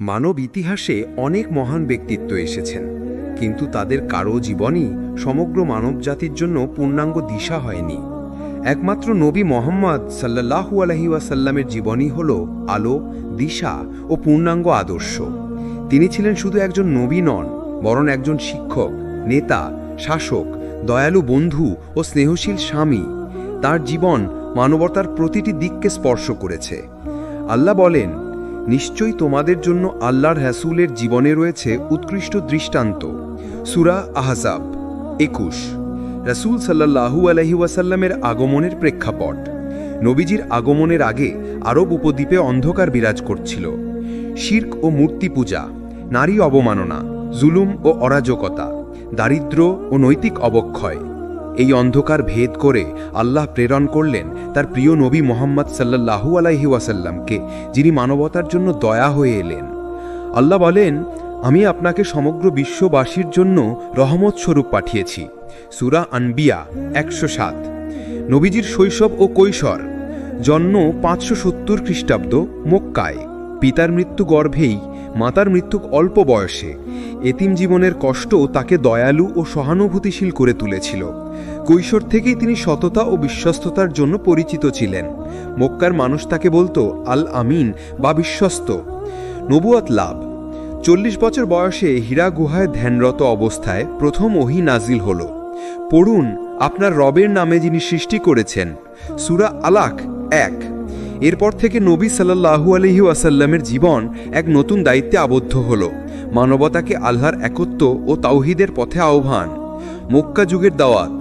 মানব ইতিহাসে অনেক মহান ব্যক্তিত্ব এসেছেন, কিন্তু তাদের কারো জীবনই সমগ্র মানবজাতির জন্য পূর্ণাঙ্গ দিশা হয়নি। একমাত্র নবী মুহাম্মদ সাল্লাল্লাহু আলাইহি ওয়াসাল্লামের জীবনই হল আলো, দিশা ও পূর্ণাঙ্গ আদর্শ। তিনি ছিলেন শুধু একজন নবী নন, বরং একজন শিক্ষক, নেতা, শাসক, দয়ালু বন্ধু ও স্নেহশীল স্বামী। তার জীবন মানবতার প্রতিটি দিককে স্পর্শ করেছে। আল্লাহ বলেন, নিশ্চয়ই তোমাদের জন্য আল্লাহর রাসূলের জীবনে রয়েছে উৎকৃষ্ট দৃষ্টান্ত। সূরা আহজাব 21। রাসূল সাল্লাল্লাহু আলাইহি ওয়াসাল্লামের আগমনের প্রেক্ষাপট। নবীজির আগমনের আগে আরব উপদ্বীপে অন্ধকার বিরাজ করছিল। শিরক ও মূর্তি পূজা, নারী অবমাননা, জুলুম ও অরাজকতা, দারিদ্র্য ও নৈতিক অবক্ষয়। এই অন্ধকার ভেদ করে আল্লাহ প্রেরণ করলেন তার প্রিয় নবী মুহাম্মদ সাল্লাল্লাহু আলাইহি ওয়াসাল্লামকে, যিনি মানবতার জন্য দয়া হয়ে এলেন। আল্লাহ বলেন, আমি আপনাকে সমগ্র বিশ্ববাসীর জন্য রহমত স্বরূপ পাঠিয়েছি। সূরা আনবিয়া 107। নবীজির শৈশব ও কৈশোর। জন্ম 570 খ্রিস্টাব্দ মক্কায়। পিতার মৃত্যু গর্ভেই, মাতার মৃত্যু অল্প বয়সে। এতিম জীবনের কষ্ট তাকে দয়ালু ও সহানুভূতিশীল করে তুলেছিল। কৈশোর থেকেই তিনি সততা ও বিশ্বস্ততার জন্য পরিচিত ছিলেন। মক্কার মানুষ তাকে বলতো আল আমিন বা বিশ্বস্ত। নবুয়ত লাভ। 40 বছর বয়সে হীরা গুহায় ধ্যানরত অবস্থায় প্রথম ওহী নাজিল হল, পড়ুন আপনার রবের নামে যিনি সৃষ্টি করেছেন। সূরা আলাক 1। এরপর থেকে নবী সাল্লাল্লাহু আলাইহি ওয়াসাল্লামের জীবন এক নতুন দায়িত্বে আবদ্ধ হল, মানবতাকে আল্লাহর একত্ব ও তাওহীদের পথে আহ্বান। মক্কা যুগের দাওয়াত।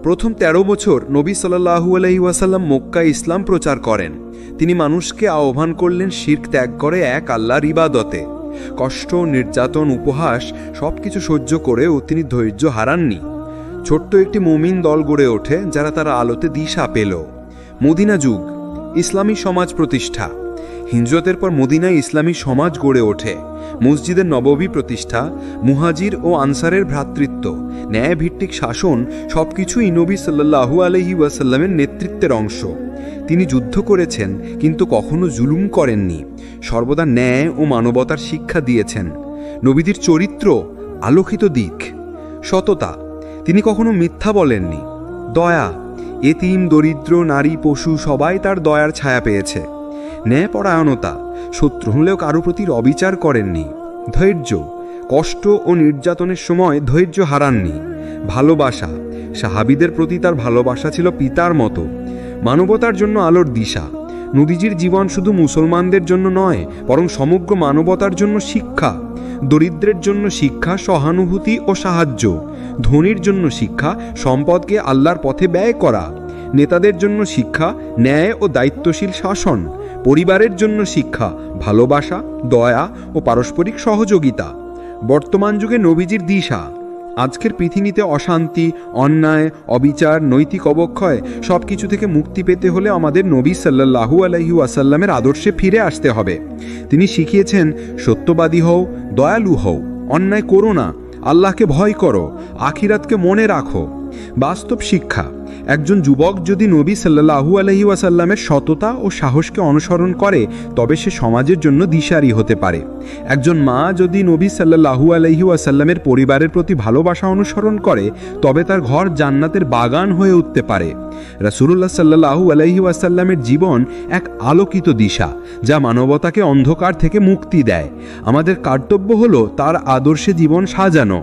প্রথম 13 বছর নবী সাল্লাল্লাহু আলাইহি ওয়াসাল্লাম মক্কায় ইসলাম প্রচার করেন। তিনি মানুষকে আহ্বান করলেন শিরক ত্যাগ করে এক আল্লাহর ইবাদতে। কষ্ট, নির্যাতন, উপহাস সবকিছু সহ্য করেও তিনি ধৈর্য হারাননি। ছোট্ট একটি মুমিন দল গড়ে ওঠে, যারা তার আলোতে দিশা পেল। মদিনা যুগ। ইসলামী সমাজ প্রতিষ্ঠা। হিজরতের পর মদিনায় ইসলামী সমাজ গড়ে ওঠে। মসজিদের নববী প্রতিষ্ঠা, মুহাজির ও আনসারের ভ্রাতৃত্ব, ন্যায়ভিত্তিক শাসন সবকিছুই নবী সাল্লাল্লাহু আলাইহি ওয়াসাল্লামের নেতৃত্বের অংশ। তিনি যুদ্ধ করেছেন, কিন্তু কখনো জুলুম করেননি। সর্বদা ন্যায় ও মানবতার শিক্ষা দিয়েছেন। নবীদের চরিত্র, আলোকিত দিক। সততা। তিনি কখনো মিথ্যা বলেননি। দয়া। এতিম, দরিদ্র, নারী, পশু সবাই তার দয়ার ছায়া পেয়েছে। ন্যায়পরায়ণতা। শত্রু হলেও কারো প্রতি অবিচার করেননি। ধৈর্য। কষ্ট ও নির্যাতনের সময় ধৈর্য হারাননি। ভালোবাসা। সাহাবীদের প্রতি তার ভালোবাসা ছিল পিতার মতো। মানবতার জন্য আলোর দিশা। নবীজির জীবন শুধু মুসলমানদের জন্য নয়, বরং সমগ্র মানবতার জন্য শিক্ষা। দরিদ্রের জন্য শিক্ষা, সহানুভূতি ও সাহায্য। ধনীর জন্য শিক্ষা, সম্পদকে আল্লাহর পথে ব্যয় করা। নেতাদের জন্য শিক্ষা, ন্যায় ও দায়িত্বশীল শাসন। পরিবারের জন্য শিক্ষা, ভালোবাসা, দয়া ও পারস্পরিক সহযোগিতা। বর্তমান যুগে নবীজির দিশা। আজকের পৃথিবীতে অশান্তি, অন্যায়, অবিচার, নৈতিক অবক্ষয় সবকিছু থেকে মুক্তি পেতে হলে আমাদের নবী সাল্লাল্লাহু আলাইহি ওয়াসাল্লামের আদর্শে ফিরে আসতে হবে। তিনি শিখিয়েছেন, সত্যবাদী হও, দয়ালু হও, অন্যায় করো না, আল্লাহকে ভয় করো, আখিরাতকে মনে রাখো। বাস্তব শিক্ষা। একজন যুবক যদি নবী সাল্লাল্লাহু আলাইহি ওয়াসাল্লামের সততা ও সাহসকে অনুসরণ করে, তবে সে সমাজের জন্য দিশারি হতে পারে। একজন মা যদি নবী সাল্লাল্লাহু আলাইহি ওয়াসাল্লামের পরিবারের প্রতি ভালোবাসা অনুসরণ করে, তবে তার ঘর জান্নাতের বাগান হয়ে উঠতে পারে। রাসূলুল্লাহ সাল্লাল্লাহু আলাইহি ওয়াসাল্লামের জীবন এক আলোকিত দিশা, যা মানবতাকে অন্ধকার থেকে মুক্তি দেয়। আমাদের কর্তব্য হলো তার আদর্শে জীবন সাজানো।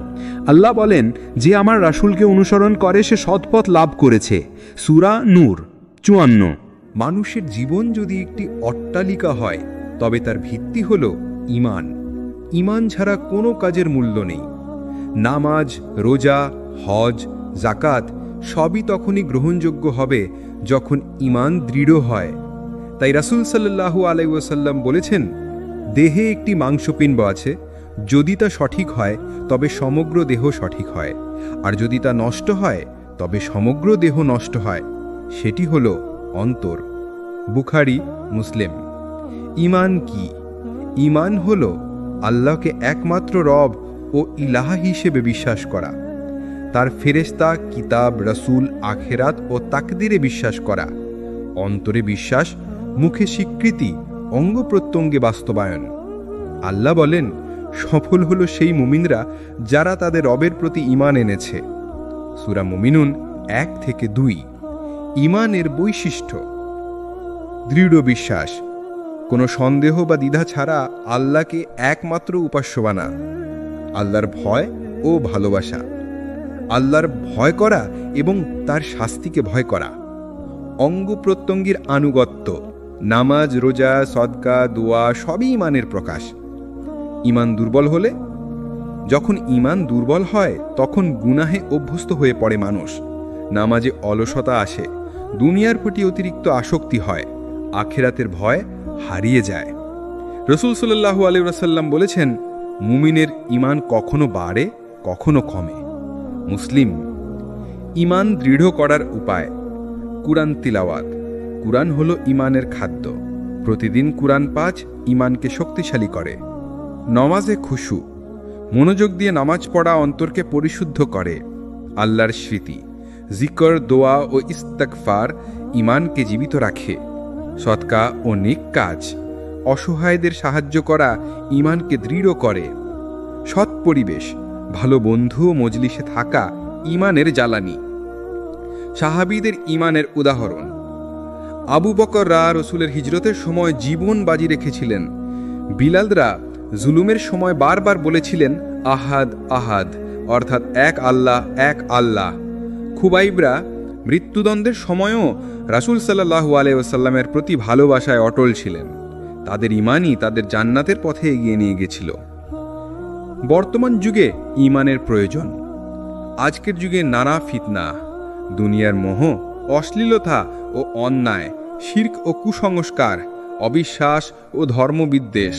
আল্লাহ বলেন, যে আমার রাসূলকে অনুসরণ করে সে সৎপথ লাভ করেছে। সূরা নূর 54। মানুষের জীবন যদি একটি অট্টালিকা হয়, তবে তার ভিত্তি হল ঈমান। ঈমান ছাড়া কোনো কাজের মূল্য নেই। নামাজ, রোজা, হজ, যাকাত সবই তখনই গ্রহণযোগ্য হবে যখন ঈমান দৃঢ় হয়। তাই রাসূল সাল্লাল্লাহু আলাইহি ওয়াসাল্লাম বলেছেন, দেহে একটি মাংসপিণ্ড আছে, যদি তা সঠিক হয় তবে সমগ্র দেহ সঠিক হয়, আর যদি তা নষ্ট হয় তবে সমগ্র দেহ নষ্ট হয়। সেটি হল অন্তর। বুখারী, মুসলিম। ঈমান কি? ঈমান হল আল্লাহকে একমাত্র রব ও ইলাহ হিসেবে বিশ্বাস করা, তার ফেরেশতা, কিতাব, রাসূল, আখিরাত ও তাকদীরে বিশ্বাস করা। অন্তরে বিশ্বাস, মুখে স্বীকৃতি, অঙ্গ প্রত্যঙ্গে বাস্তবায়ন। আল্লাহ বলেন, সফল হলো সেই মুমিনরা যারা তাদের রবের প্রতি ঈমান এনেছে। সূরা মুমিনুন 1-2। ঈমানের বৈশিষ্ট্য: দৃঢ় বিশ্বাস, কোনো সন্দেহ বা দ্বিধা ছাড়া আল্লাহকে একমাত্র উপাস্য মানা। আল্লাহর ভয় ও ভালোবাসা, আল্লাহর ভয় করা এবং তার শাস্তিকে ভয় করা। অঙ্গ প্রত্যঙ্গের আনুগত্য, নামাজ, রোজা, সদকা, দোয়া সবই ঈমানের প্রকাশ। ঈমান দুর্বল হলে, যখন ঈমান দুর্বল হয় তখন গুনাহে অভ্যস্ত হয়ে পড়ে মানুষ। নামাজে অলসতা আসে, দুনিয়ার প্রতি অতিরিক্ত আসক্তি হয়, আখিরাতের ভয় হারিয়ে যায়। রাসূল সাল্লাল্লাহু আলাইহি ওয়াসাল্লাম বলেছেন, মুমিনের ঈমান কখনো বাড়ে, কখনো কমে। মুসলিম। ঈমান দৃঢ় করার উপায়: কুরআন তিলাওয়াত। কুরআন হলো ঈমানের খাদ্য। প্রতিদিন কুরআন পাঠ ঈমানকে শক্তিশালী করে। নমাজে খুশু, মনোযোগ দিয়ে নামাজ পড়া অন্তরকে পরিশুদ্ধ করে। আল্লাহর স্মৃতি, জিকর, দোয়া ও ইস্তিগফার ঈমানকে জীবিত রাখে। সদকা ও নেক কাজ, অসহায়দের সাহায্য করা ঈমানকে দৃঢ় করে। সৎ পরিবেশ, ভালো বন্ধু ও মজলিসে থাকা ঈমানের জ্বালানি। সাহাবীদের ঈমানের উদাহরণ: আবু বকর রাসূলের হিজরতের সময় জীবন বাজি রেখেছিলেন। বিলালরা জুলুমের সময় বারবার বলেছিলেন, আহাদ আহাদ, অর্থাৎ এক আল্লাহ, এক আল্লাহ। খুবাইবরা মৃত্যুদণ্ডের সময়ও রাসূল সাল্লাল্লাহু আলাইহি ওয়াসাল্লামের প্রতি ভালোবাসায় অটল ছিলেন। তাদের ঈমানই তাদের জান্নাতের পথে এগিয়ে নিয়ে গেছিল। বর্তমান যুগে ঈমানের প্রয়োজন। আজকের যুগে নানা ফিতনা, দুনিয়ার মোহ, অশ্লীলতা ও অন্যায়, শিরক ও কুসংস্কার, অবিশ্বাস ও ধর্মবিদ্বেষ,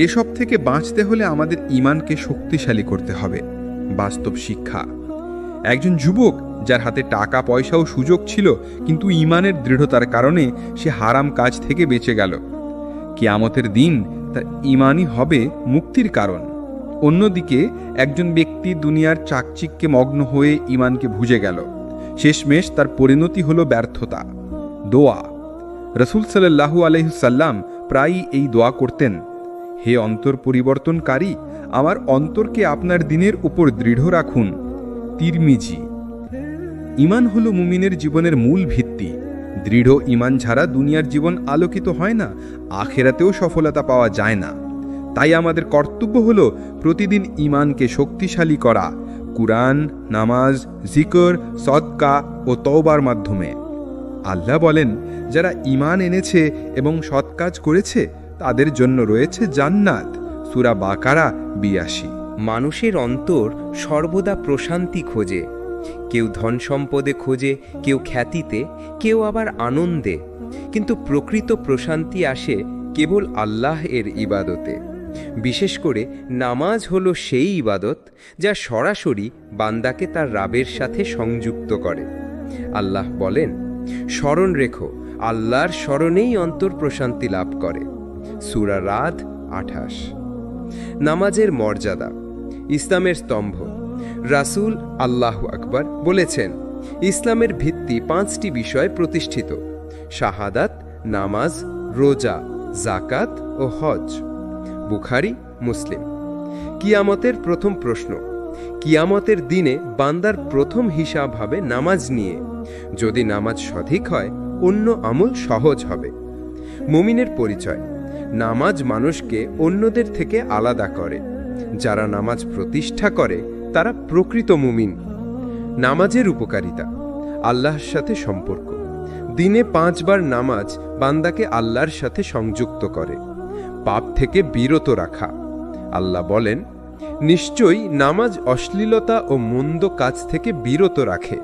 এসব থেকে বাঁচতে হলে আমাদের ঈমানকে শক্তিশালী করতে হবে। বাস্তব শিক্ষা: একজন যুবক যার হাতে টাকা পয়সা ও সুযোগ ছিল, কিন্তু ঈমানের দৃঢ়তার কারণে সে হারাম কাজ থেকে বেঁচে গেল। কিয়ামতের দিন তার ঈমানই হবে মুক্তির কারণ। অন্যদিকে একজন ব্যক্তি দুনিয়ার চাকচিক্যে মগ্ন হয়ে ঈমানকে ভুলে গেল, শেষমেশ তার পরিণতি হল ব্যর্থতা। দোয়া: রাসূল সাল্লাল্লাহু আলাইহি সাল্লাম প্রায়ই এই দোয়া করতেন, হে অন্তর পরিবর্তনকারী, আমার অন্তরকে আপনার দ্বীনের উপর দৃঢ় রাখুন। তিরমিজি। ঈমান হলো মুমিনের জীবনের মূল ভিত্তি। দৃঢ় ঈমান ছাড়া দুনিয়ার জীবন আলোকিত হয় না, আখিরাতেও সফলতা পাওয়া যায় না। তাই আমাদের কর্তব্য হলো প্রতিদিন ঈমানকে শক্তিশালী করা, কুরআন, নামাজ, জিকর, সদকা ও তওবার মাধ্যমে। আল্লাহ বলেন, যারা ঈমান এনেছে এবং সৎ কাজ করেছে তাদের জন্য রয়েছে জান্নাত। সূরা বাকারা ৮২। মানুষের অন্তর সর্বদা প্রশান্তি খোঁজে। কেউ ধন সম্পদে খোঁজে, কেউ খ্যাতিতে, কেউ আবার আনন্দে। কিন্তু প্রকৃত প্রশান্তি আসে কেবল আল্লাহ এর ইবাদতে। বিশেষ করে নামাজ হলো সেই ইবাদত যা সরাসরি বান্দাকে তার রাবের সাথে সংযুক্ত করে। আল্লাহ বলেন, স্মরণ রেখো, আল্লাহর স্মরণেই অন্তর প্রশান্তি লাভ করে। সূরা রাদ ২৮। নামাজের মর্যাদা, ইসলামের স্তম্ভ। রাসূল আল্লাহু আকবার বলেছেন, ইসলামের ভিত্তি ৫টি বিষয় প্রতিষ্ঠিত: শাহাদাত, নামাজ, রোজা, যাকাত ও হজ। বুখারী, মুসলিম। কিয়ামতের প্রথম প্রশ্ন: কিয়ামতের দিনে বান্দার প্রথম হিসাব হবে নামাজ নিয়ে। যদি নামাজ সঠিক হয়, অন্য আমল সহজ হবে। মুমিনের পরিচয়: নামাজ মানুষকে অন্যদের থেকে আলাদা করে। যারা নামাজ প্রতিষ্ঠা করে তারা প্রকৃত মুমিন। নামাজের উপকারিতা: আল্লাহর সাথে সম্পর্ক। দিনে ৫ বার নামাজ বান্দাকে আল্লাহর সাথে সংযুক্ত করে। পাপ থেকে বিরত রাখা। আল্লাহ বলেন, নিশ্চয়ই নামাজ অশ্লীলতা ও মন্দ কাজ থেকে বিরত রাখে।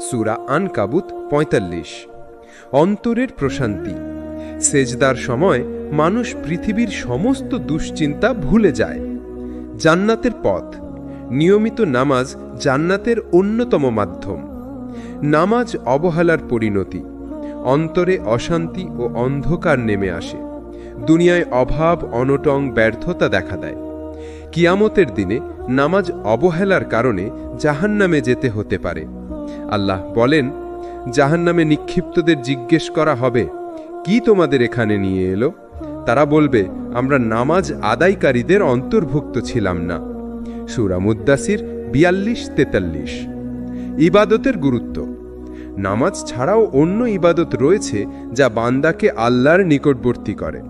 সূরা আনকাবুত ৪৫। অন্তরের প্রশান্তি। সেজদার সময় মানুষ পৃথিবীর সমস্ত দুশ্চিন্তা ভুলে যায়। জান্নাতের পথ। নিয়মিত নামাজ জান্নাতের অন্যতম মাধ্যম। নামাজ অবহেলার পরিণতি। অন্তরে অশান্তি ও অন্ধকার নেমে আসে। দুনিয়ায় অভাব, অনটন, ব্যর্থতা দেখা দেয়। কিয়ামতের দিনে নামাজ অবহেলার কারণে জাহান্নামে যেতে হতে পারে। আল্লাহ বলেন, জাহান্নামে নিক্ষিপ্তদের জিজ্ঞেস করা হবে, কি তোমাদের এখানে নিয়ে এলো? তারা বলবে আমরা নামাজ আদায়কারীদের অন্তর্ভুক্ত ছিলাম না। সূরা মুদ্দাসির 42-43। ইবাদতের গুরুত্ব। নামাজ ছাড়াও অন্য ইবাদত রয়েছে যা বান্দাকে আল্লাহর নিকটবর্তী করে।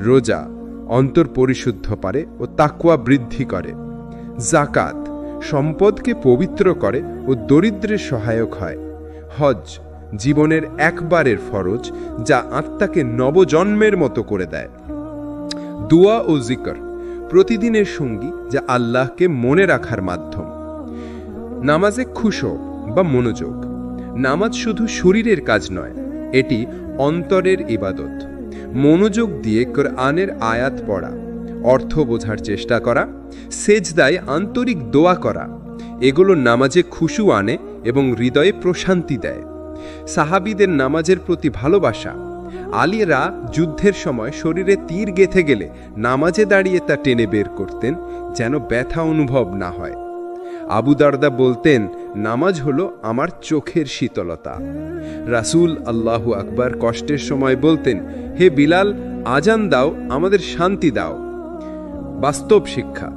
রোজা অন্তর পরিশুদ্ধ করে ও তাকওয়া বৃদ্ধি করে। যাকাত সম্পদকে পবিত্র করে ও দরিদ্রের সহায়ক হয়। হজ জীবনের একবারের ফরজ যা আত্মাকে নবজন্মের মতো করে দেয়। দোয়া ও জিকর প্রতিদিনের সঙ্গী যা আল্লাহকে মনে রাখার মাধ্যম। নামাজে খুশু বা মনোযোগ। নামাজ শুধু শরীরের কাজ নয়, এটি অন্তরের ইবাদত। মনোযোগ দিয়ে কোরআনের আয়াত পড়া, অর্থ বোঝার চেষ্টা করা, সেজদায় আন্তরিক দোয়া করা, এগুলো নামাজে খুশু আনে এবং হৃদয়ে প্রশান্তি দেয়। সাহাবীদের নামাজের প্রতি ভালোবাসা। আলীরা যুদ্ধের সময় শরীরে তীর গেঁথে গেলে নামাজে দাঁড়িয়ে তা টেনে বের করতেন যেন ব্যথা অনুভব না হয়। আবু দারদা বলতেন, নামাজ হলো আমার চোখের শীতলতা। রাসূল আল্লাহু আকবার কষ্টের সময় বলতেন, হে বিলাল, আজান দাও, আমাদের শান্তি দাও। বাস্তব শিক্ষা।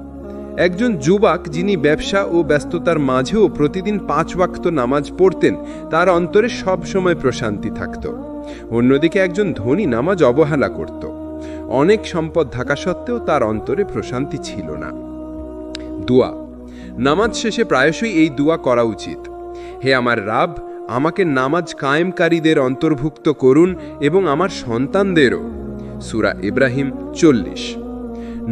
একজন যুবক যিনি ব্যবসা ও ব্যস্ততার মাঝেও প্রতিদিন 5 ওয়াক্ত নামাজ পড়তেন, তার অন্তরে সব সময় প্রশান্তি থাকত। অন্যদিকে একজন ধনী নামাজ অবহেলা করত। অনেক সম্পদ থাকা সত্ত্বেও তার অন্তরে প্রশান্তি ছিল না। দোয়া। নামাজ শেষে প্রায়শই এই দোয়া করা উচিত। হে আমার রাব, আমাকে নামাজ কায়েমকারীদের অন্তর্ভুক্ত করুন এবং আমার সন্তানদেরও। সূরা ইব্রাহিম 40।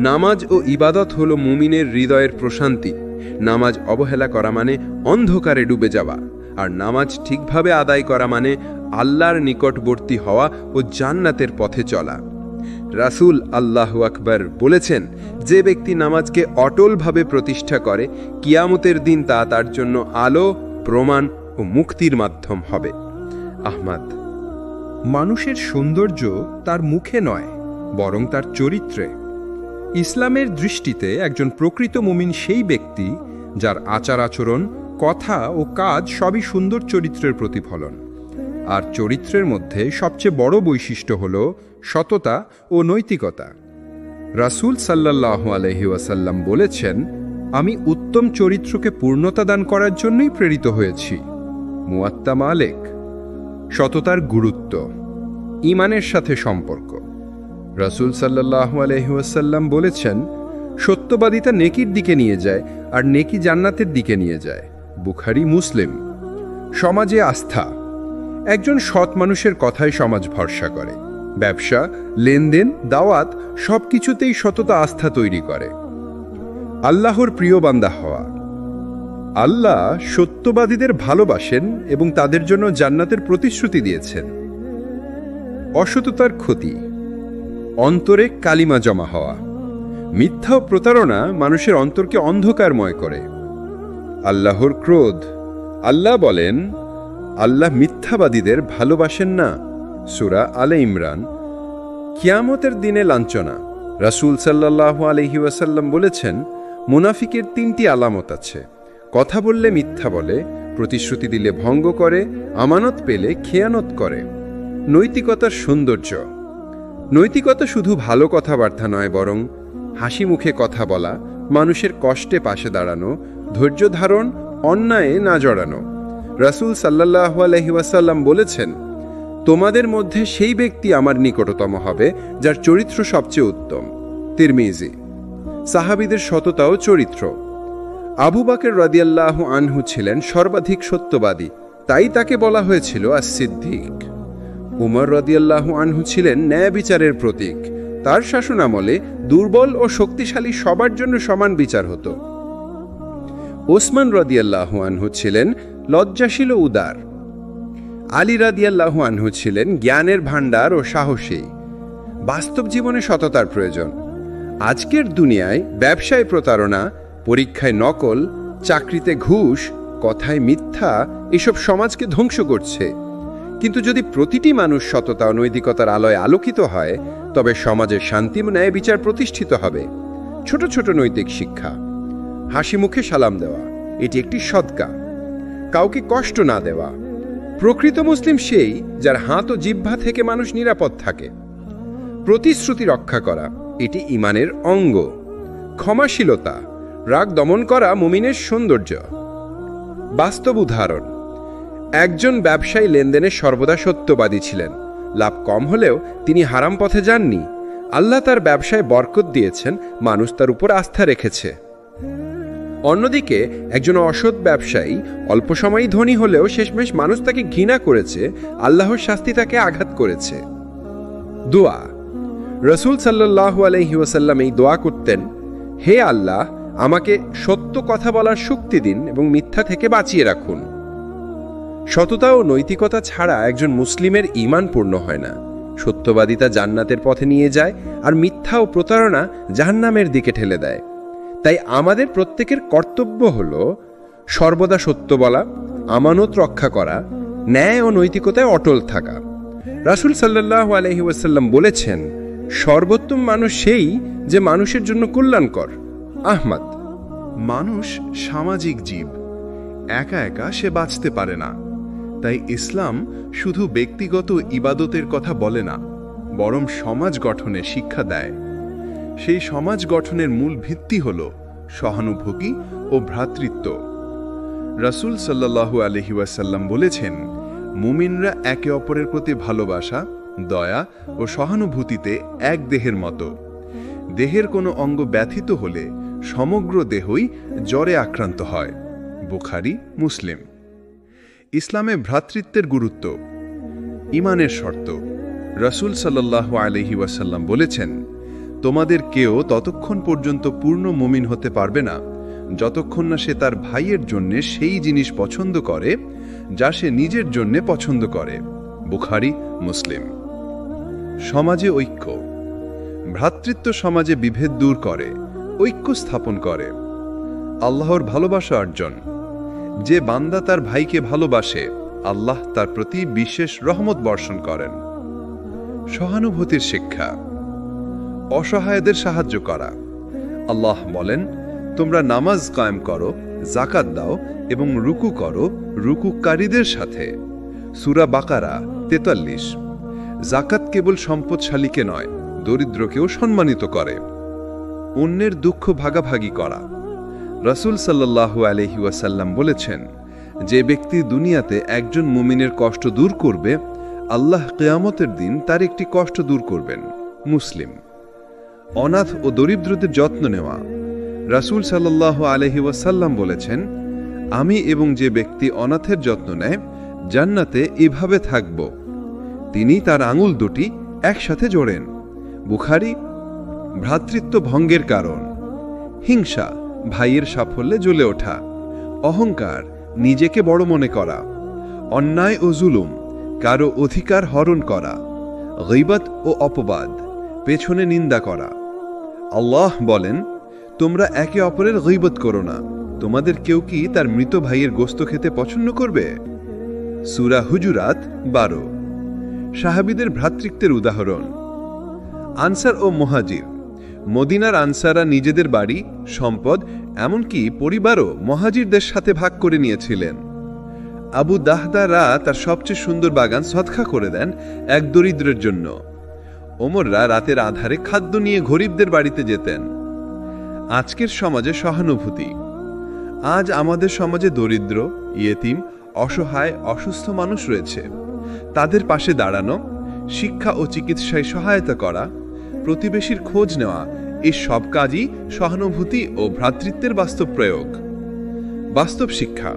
নামাজ ও ইবাদত হলো মুমিনের হৃদয়ের প্রশান্তি। নামাজ অবহেলা করা মানে অন্ধকারে ডুবে যাওয়া, আর নামাজ ঠিকভাবে আদায় করা মানে আল্লাহর নিকটবর্তী হওয়া ও জান্নাতের পথে চলা। রাসূল আল্লাহু আকবার বলেছেন, যে ব্যক্তি নামাজকে অটলভাবে প্রতিষ্ঠা করে, কিয়ামতের দিন তা তার জন্য আলো, প্রমাণ ও মুক্তির মাধ্যম হবে। আহমদ। মানুষের সৌন্দর্য তার মুখে নয়, বরং তার চরিত্রে। ইসলামের দৃষ্টিতে একজন প্রকৃত মুমিন সেই ব্যক্তি যার আচার আচরণ, কথা ও কাজ সবই সুন্দর চরিত্রের প্রতিফলন। আর চরিত্রের মধ্যে সবচেয়ে বড় বৈশিষ্ট্য হল সততা ও নৈতিকতা। রাসূল সাল্লাল্লাহু আলাইহি ওয়াসাল্লাম বলেছেন, আমি উত্তম চরিত্রকে পূর্ণতা দান করার জন্যই প্রেরিত হয়েছি। মুয়াত্তা মালিক। সততার গুরুত্ব। ঈমানের সাথে সম্পর্ক। রাসূল সাল্লাল্লাহু আলাইহি ওয়াসাল্লাম বলেছেন, সত্যবাদিতা নেকির দিকে নিয়ে যায় আর নেকি জান্নাতের দিকে নিয়ে যায়। বুখারী, মুসলিম। সমাজে আস্থা। একজন সৎ মানুষের কথায় সমাজ ভরসা করে। ব্যবসা, লেনদেন, দাওয়াত সবকিছুতেই সততা আস্থা তৈরি করে। আল্লাহর প্রিয় বান্দা হওয়া। আল্লাহ সত্যবাদীদের ভালোবাসেন এবং তাদের জন্য জান্নাতের প্রতিশ্রুতি দিয়েছেন। অসততার ক্ষতি। অন্তরে কালিমা জমা হওয়া। মিথ্যা ও প্রতারণা মানুষের অন্তরকে অন্ধকারময় করে। আল্লাহর ক্রোধ। আল্লাহ বলেন, আল্লাহ মিথ্যাবাদীদের ভালোবাসেন না। সূরা আলে ইমরান। কিয়ামতের দিনে লাঞ্ছনা। রাসূল সাল্লাল্লাহু আলাইহি ওয়াসাল্লাম বলেছেন, মুনাফিকের 3টি আলামত আছে। কথা বললে মিথ্যা বলে, প্রতিশ্রুতি দিলে ভঙ্গ করে, আমানত পেলে খেয়ানত করে। নৈতিকতার সৌন্দর্য। নৈতিকতা শুধু ভালো কথাবার্তা নয়, বরং হাসি মুখে কথা বলা, মানুষের কষ্টে পাশে দাঁড়ানো, ধৈর্য ধারণ, অন্যায়ে না জড়ানো। রাসূল সাল্লাল্লাহু আলাইহি ওয়াসাল্লাম বলেছেন, তোমাদের মধ্যে সেই ব্যক্তি আমার নিকটতম হবে যার চরিত্র সবচেয়ে উত্তম। তিরমিজি। সাহাবীদের সততা ও চরিত্র। আবু বকর রাদিয়াল্লাহু আনহু ছিলেন সর্বাধিক সত্যবাদী, তাই তাকে বলা হয়েছিল আস-সিদ্দিক। উমর রাদিয়াল্লাহু আনহু ছিলেন ন্যায় বিচারের প্রতীক। তার শাসনামলে দুর্বল ও শক্তিশালী সবার জন্য সমান বিচার হতো। ওসমান রাদিয়াল্লাহু আনহু ছিলেন লজ্জাশীল ও উদার। আলী রাদিয়াল্লাহু আনহু ছিলেন জ্ঞানের ভাণ্ডার ও সাহসী। বাস্তব জীবনে সততার প্রয়োজন। আজকের দুনিয়ায় ব্যবসায় প্রতারণা, পরীক্ষায় নকল, চাকরিতে ঘুষ, কথায় মিথ্যা এসব সমাজকে ধ্বংস করছে। কিন্তু যদি প্রতিটি মানুষ সততা ও নৈতিকতার আলোয় আলোকিত হয়, তবে সমাজের শান্তি ও ন্যায় বিচার প্রতিষ্ঠিত হবে। ছোট ছোট নৈতিক শিক্ষা। হাসি মুখে সালাম দেওয়া, এটি একটি সদকা। কাউকে কষ্ট না দেওয়া। প্রকৃত মুসলিম সেই যার হাত ও জিহ্বা থেকে মানুষ নিরাপদ থাকে। প্রতিশ্রুতি রক্ষা করা, এটি ঈমানের অঙ্গ। ক্ষমাশীলতা, রাগ দমন করা মুমিনের সৌন্দর্য। বাস্তব উদাহরণ, একজন ব্যবসায়ী লেনদেনে সর্বদা সত্যবাদী ছিলেন। লাভ কম হলেও তিনি হারাম পথে যাননি। আল্লাহ তার ব্যবসায় বরকত দিয়েছেন, মানুষ তার উপর আস্থা রেখেছে। অন্যদিকে একজন অসৎ ব্যবসায়ী অল্প সময়ই ধনী হলেও শেষমেশ মানুষ তাকে ঘৃণা করেছে, আল্লাহর শাস্তি তাকে আঘাত করেছে। দোয়া, রসুল সাল্লাল্লাহু আলাইহি ওয়াসাল্লাম এই দোয়া করতেন, হে আল্লাহ, আমাকে সত্য কথা বলার শক্তি দিন এবং মিথ্যা থেকে বাঁচিয়ে রাখুন। সততা ও নৈতিকতা ছাড়া একজন মুসলিমের ঈমান পূর্ণ হয় না। সত্যবাদিতা জান্নাতের পথে নিয়ে যায়, আর মিথ্যা ও প্রতারণা জাহান্নামের দিকে ঠেলে দেয়। তাই আমাদের প্রত্যেকের কর্তব্য হল সর্বদা সত্য বলা, আমানত রক্ষা করা, ন্যায় ও নৈতিকতায় অটল থাকা। রাসূল সাল্লাল্লাহু আলাইহি ওয়াসাল্লাম বলেছেন, সর্বোত্তম মানুষ সেই যে মানুষের জন্য কল্যাণকর। আহমদ। মানুষ সামাজিক জীব, একা একা সে বাঁচতে পারে না। তাই ইসলাম শুধু ব্যক্তিগত ইবাদতের কথা বলে না, বরং সমাজ গঠনের শিক্ষা দেয়। সেই সমাজ গঠনের মূল ভিত্তি হল সহানুভূতি ও ভ্রাতৃত্ব। রাসূল সাল্লাল্লাহু আলাইহি ওয়াসাল্লাম বলেছেন, মুমিনরা একে অপরের প্রতি ভালোবাসা, দয়া ও সহানুভূতিতে এক দেহের মতো। দেহের কোনো অঙ্গ ব্যথিত হলে সমগ্র দেহই জ্বরে আক্রান্ত হয়। বুখারী, মুসলিম। ইসলামে ভ্রাতৃত্বের গুরুত্ব, ঈমানের শর্ত। রাসূল সাল্লাল্লাহু আলাইহি ওয়াসাল্লাম বলেছেন, তোমাদের কেউ ততক্ষণ পর্যন্ত পূর্ণ মুমিন হতে পারবে না যতক্ষণ না সে তার ভাইয়ের জন্য সেই জিনিস পছন্দ করে যা সে নিজের জন্য পছন্দ করে। বুখারী, মুসলিম। সমাজে ঐক্য, ভ্রাতৃত্ব সমাজে বিভেদ দূর করে, ঐক্য স্থাপন করে। আল্লাহর ভালোবাসা অর্জন, যে বান্দা তার ভাইকে ভালোবাসে, আল্লাহ তার প্রতি বিশেষ রহমত বর্ষণ করেন। সহানুভূতির শিক্ষা, অসহায়দের সাহায্য করা। আল্লাহ বলেন, তোমরা নামাজ কায়েম করো, যাকাত দাও এবং রুকু করো রুকুকারীদের সাথে। সূরা বাকারা ৪৩। যাকাত কেবল সম্পদশালীকে নয়, দরিদ্রকেও সম্মানিত করে। অন্যের দুঃখ ভাগাভাগি করা। রাসূল সাল্লাল্লাহু আলাইহি ওয়াসাল্লাম বলেছেন, যে ব্যক্তি দুনিয়াতে একজন মুমিনের কষ্ট দূর করবে, আল্লাহ কিয়ামতের দিন তার একটি কষ্ট দূর করবেন। মুসলিম। অনাথ ও দরিদ্রদের যত্ন নেওয়া। রাসূল সাল্লাল্লাহু আলাইহি ওয়াসাল্লাম বলেছেন, আমি এবং যে ব্যক্তি অনাথের যত্ন নেয় জান্নাতে এভাবে থাকব। তিনি তার আঙুল দুটি একসাথে জোড়েন। বুখারী। ভ্রাতৃত্ব ভঙ্গের কারণ, হিংসা, ভাইয়ের সাফল্যে জ্বলে ওঠা, অহংকার, নিজেকে বড় মনে করা, অন্যায় ও জুলুম, কারো অধিকার হরণ করা, গীবত ও অপবাদ, পেছনে নিন্দা করা। আল্লাহ বলেন, তোমরা একে অপরের গীবত করো না। তোমাদের কেউ কি তার মৃত ভাইয়ের গোশত খেতে পছন্দ করবে? সূরা হুজুরাত ১২। সাহাবীদের ভ্রাতৃত্বের উদাহরণ। আনসার ও মুহাজির। মদিনার আনসাররা নিজেদের বাড়ি, সম্পদ, এমনকি পরিবারও মুহাজিরদের সাথে ভাগ করে নিয়েছিলেন। আবু দাহদারা তার সবচেয়ে সুন্দর বাগান সদকা করে দেন এক দরিদ্রের জন্য। ওমররা রাতের আধারে খাদ্য নিয়ে গরিবদের বাড়িতে যেতেন। আজকের সমাজে সহানুভূতি। আজ আমাদের সমাজে দরিদ্র, ইয়েতিম, অসহায়, অসুস্থ মানুষ রয়েছে। তাদের পাশে দাঁড়ানো, শিক্ষা ও চিকিৎসায় সহায়তা করা, প্রতিবেশীর খোঁজ নেওয়া, এই সব কাজই সহানুভূতি ও ভ্রাতৃত্বের বাস্তব প্রয়োগ। বাস্তব শিক্ষা।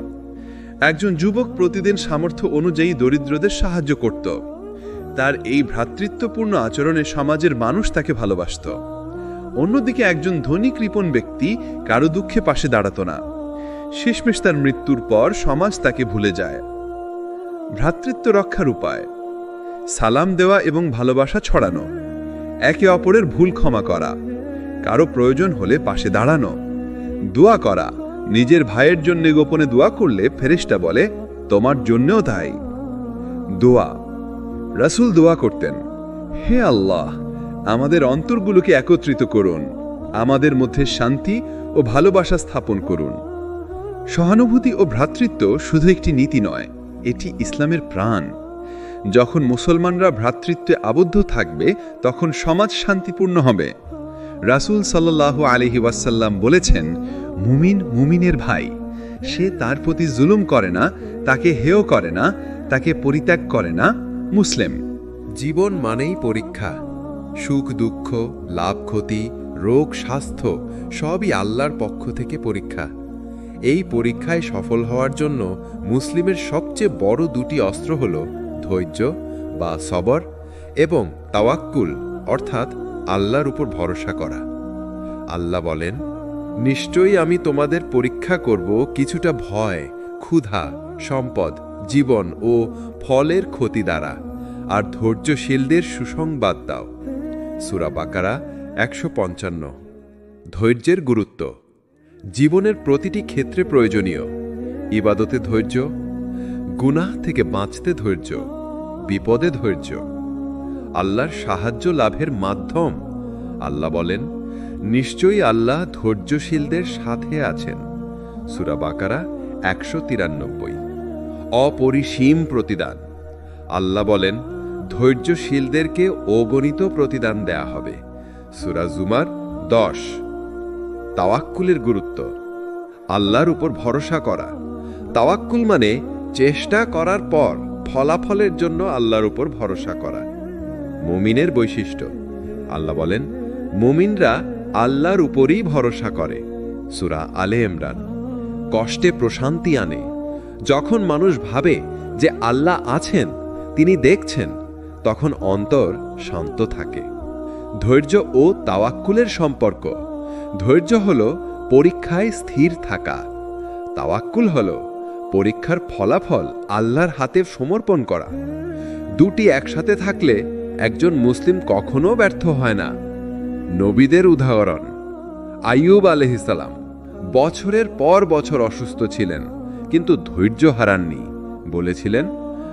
একজন যুবক প্রতিদিন সামর্থ্য অনুযায়ী দরিদ্রদের সাহায্য করত। তার এই ভ্রাতৃত্বপূর্ণ আচরণে সমাজের মানুষ তাকে ভালোবাসত। অন্যদিকে একজন ধনী কৃপণ ব্যক্তি কারো দুঃখে পাশে দাঁড়াত না। শেষমেশ তার মৃত্যুর পর সমাজ তাকে ভুলে যায়। ভ্রাতৃত্ব রক্ষার উপায়। সালাম দেওয়া এবং ভালোবাসা ছড়ানো, একে অপরের ভুল ক্ষমা করা, কারো প্রয়োজন হলে পাশে দাঁড়ানো, দোয়া করা। নিজের ভাইয়ের জন্য গোপনে দোয়া করলে ফেরেশতা বলে, তোমার জন্যও তাই। দোয়া। রাসূল দোয়া করতেন, হে আল্লাহ, আমাদের অন্তরগুলোকে একত্রিত করুন, আমাদের মধ্যে শান্তি ও ভালোবাসা স্থাপন করুন। সহানুভূতি ও ভ্রাতৃত্ব শুধু একটি নীতি নয়, এটি ইসলামের প্রাণ। যখন মুসলমানরা ভ্রাতৃত্বে আবদ্ধ থাকবে তখন সমাজ শান্তিপূর্ণ হবে। রাসূল সাল্লাল্লাহু আলাইহি ওয়াসাল্লাম বলেছেন, মুমিন মুমিনের ভাই, সে তার প্রতি জুলুম করে না, তাকে হেয় করে না, তাকে পরিত্যাগ করে না। মুসলিম। জীবন মানেই পরীক্ষা। সুখ দুঃখ, লাভ ক্ষতি, রোগ স্বাস্থ্য সবই আল্লাহর পক্ষ থেকে পরীক্ষা। এই পরীক্ষায় সফল হওয়ার জন্য মুসলিমের সবচেয়ে বড় দুটি অস্ত্র হল ধৈর্য বা সবর এবং তাওয়াক্কুল অর্থাৎ আল্লাহর উপর ভরসা করা। আল্লাহ বলেন, নিশ্চয়ই আমি তোমাদের পরীক্ষা করব কিছুটা ভয়, ক্ষুধা, সম্পদ, জীবন ও ফলের ক্ষতি দ্বারা, আর ধৈর্যশীলদের সুসংবাদ দাও। সূরা বাকারা ১৫৫। ধৈর্যের গুরুত্ব জীবনের প্রতিটি ক্ষেত্রে প্রয়োজনীয়। ইবাদতে ধৈর্য, গুনাহ থেকে বাঁচতে ধৈর্য, বিপদে ধৈর্য, আল্লাহর সাহায্য লাভের মাধ্যম। আল্লাহ বলেন, নিশ্চয়ই আল্লাহ ধৈর্যশীলদের সাথে আছেন। সূরা বাকারা ১৯৩। অপরিসীম প্রতিদান। আল্লাহ বলেন, ধৈর্যশীলদেরকে অগণিত প্রতিদান দেয়া হবে। সূরা জুমার ১০। তাওয়াক্কুলের গুরুত্ব আল্লাহর উপর ভরসা করা। তাওয়াক্কুল মানে চেষ্টা করার পর ফলাফলের জন্য আল্লাহর উপর ভরসা করা। মুমিনের বৈশিষ্ট্য আল্লাহ বলেন, মুমিনরা আল্লাহর উপরই ভরসা করে। সূরা আলে ইমরান। কষ্টে প্রশান্তি আনে। যখন মানুষ ভাবে যে আল্লাহ আছেন, তিনি দেখছেন, তখন অন্তর শান্ত থাকে। ধৈর্য ও তাওয়াক্কুলের সম্পর্ক। ধৈর্য হল পরীক্ষায় স্থির থাকা। তাওয়াক্কুল হল পরীক্ষার ফলাফল আল্লাহর হাতে সমর্পণ করা। দুটি একসাথে থাকলে একজন মুসলিম কখনো ব্যর্থ হয় না। নবীদের উদাহরণ আইয়ুব আলাইহিস সালাম বছরের পর বছর অসুস্থ ছিলেন, কিন্তু ধৈর্য হারাননি। বলেছিলেন,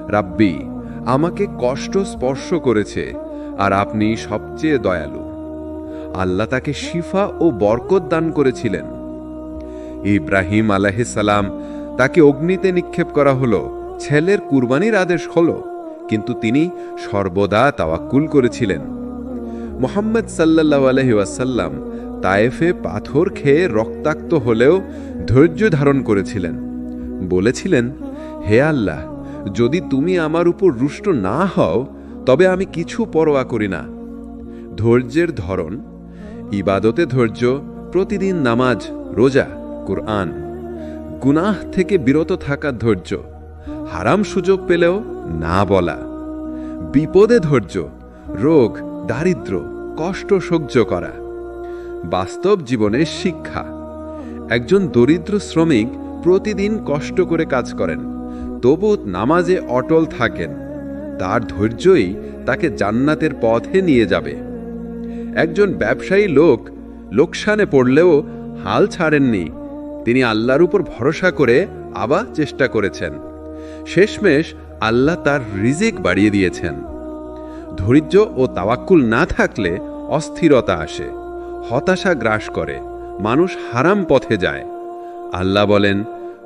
রাব্বি, আমাকে কষ্ট স্পর্শ করেছে, আর আপনি সবচেয়ে দয়ালু। আল্লাহ তাকে শিফা ও বরকত দান করেছিলেন। ইব্রাহিম আলাইহিস সালাম, তাকে অগ্নিতে নিক্ষেপ করা হলো, ছেলের কুরবানির আদেশ হলো, কিন্তু তিনি সর্বদা তাওয়াক্কুল করেছিলেন। মুহাম্মদ সাল্লাল্লাহু আলাইহি ওয়াসাল্লাম তায়েফে পাথর খেয়ে রক্তাক্ত হলেও ধৈর্য ধারণ করেছিলেন। বলেছিলেন, হে আল্লাহ, যদি তুমি আমার উপর রুষ্ট না হও তবে আমি কিছু পরোয়া করি না। ধৈর্যের ধরন ইবাদতে ধৈর্য, প্রতিদিন নামাজ, রোজা, কুরআন। গুনাহ থেকে বিরত থাকার ধৈর্য, হারাম সুযোগ পেলেও না বলা। বিপদে ধৈর্য, রোগ, দারিদ্র্য, কষ্ট সহ্য করা। বাস্তব জীবনের শিক্ষা একজন দরিদ্র শ্রমিক প্রতিদিন কষ্ট করে কাজ করেন, তবু নামাজে অটল থাকেন। তার ধৈর্যই তাকে জান্নাতের পথে নিয়ে যাবে। একজন ব্যবসায়ী লোক লোকসানে পড়লেও হাল ছাড়েননি। তিনি আল্লাহর উপর ভরসা করে আবার চেষ্টা করেছেন। শেষমেশ আল্লাহ তার রিজিক বাড়িয়ে দিয়েছেন। ধৈর্য ও তাওয়াক্কুল না থাকলে অস্থিরতা আসে, হতাশা গ্রাস করে, মানুষ হারাম পথে যায়। আল্লাহ বলেন,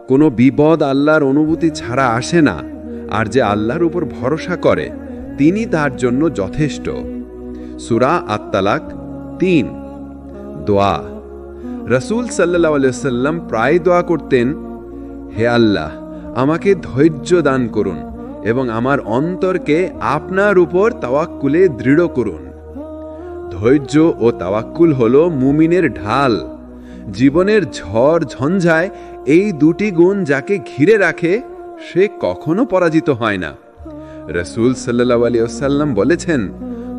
কোনো বিপদ আল্লাহর অনুভূতি ছাড়া আসে না, আর যে আল্লাহর উপর ভরসা করে তিনি তার জন্য যথেষ্ট। সূরা আত-তালাক ৩। দোয়া রাসূল সাল্লাল্লাহু আলাইহি ওয়াসাল্লাম প্রায় দোয়া করতেন, হে আল্লাহ, আমাকে ধৈর্য দান করুন এবং আমার অন্তরকে আপনার উপর তাওয়াক্কুলে দৃঢ় করুন। ধৈর্য ও তাওয়াক্কুল হল মুমিনের ঢাল। জীবনের ঝড় ঝঞ্ঝায় এই দুটি গুণ যাকে ঘিরে রাখে, সে কখনো পরাজিত হয় না। রাসূল সাল্লাল্লাহু আলাইহি ওয়াসাল্লাম বলেছেন,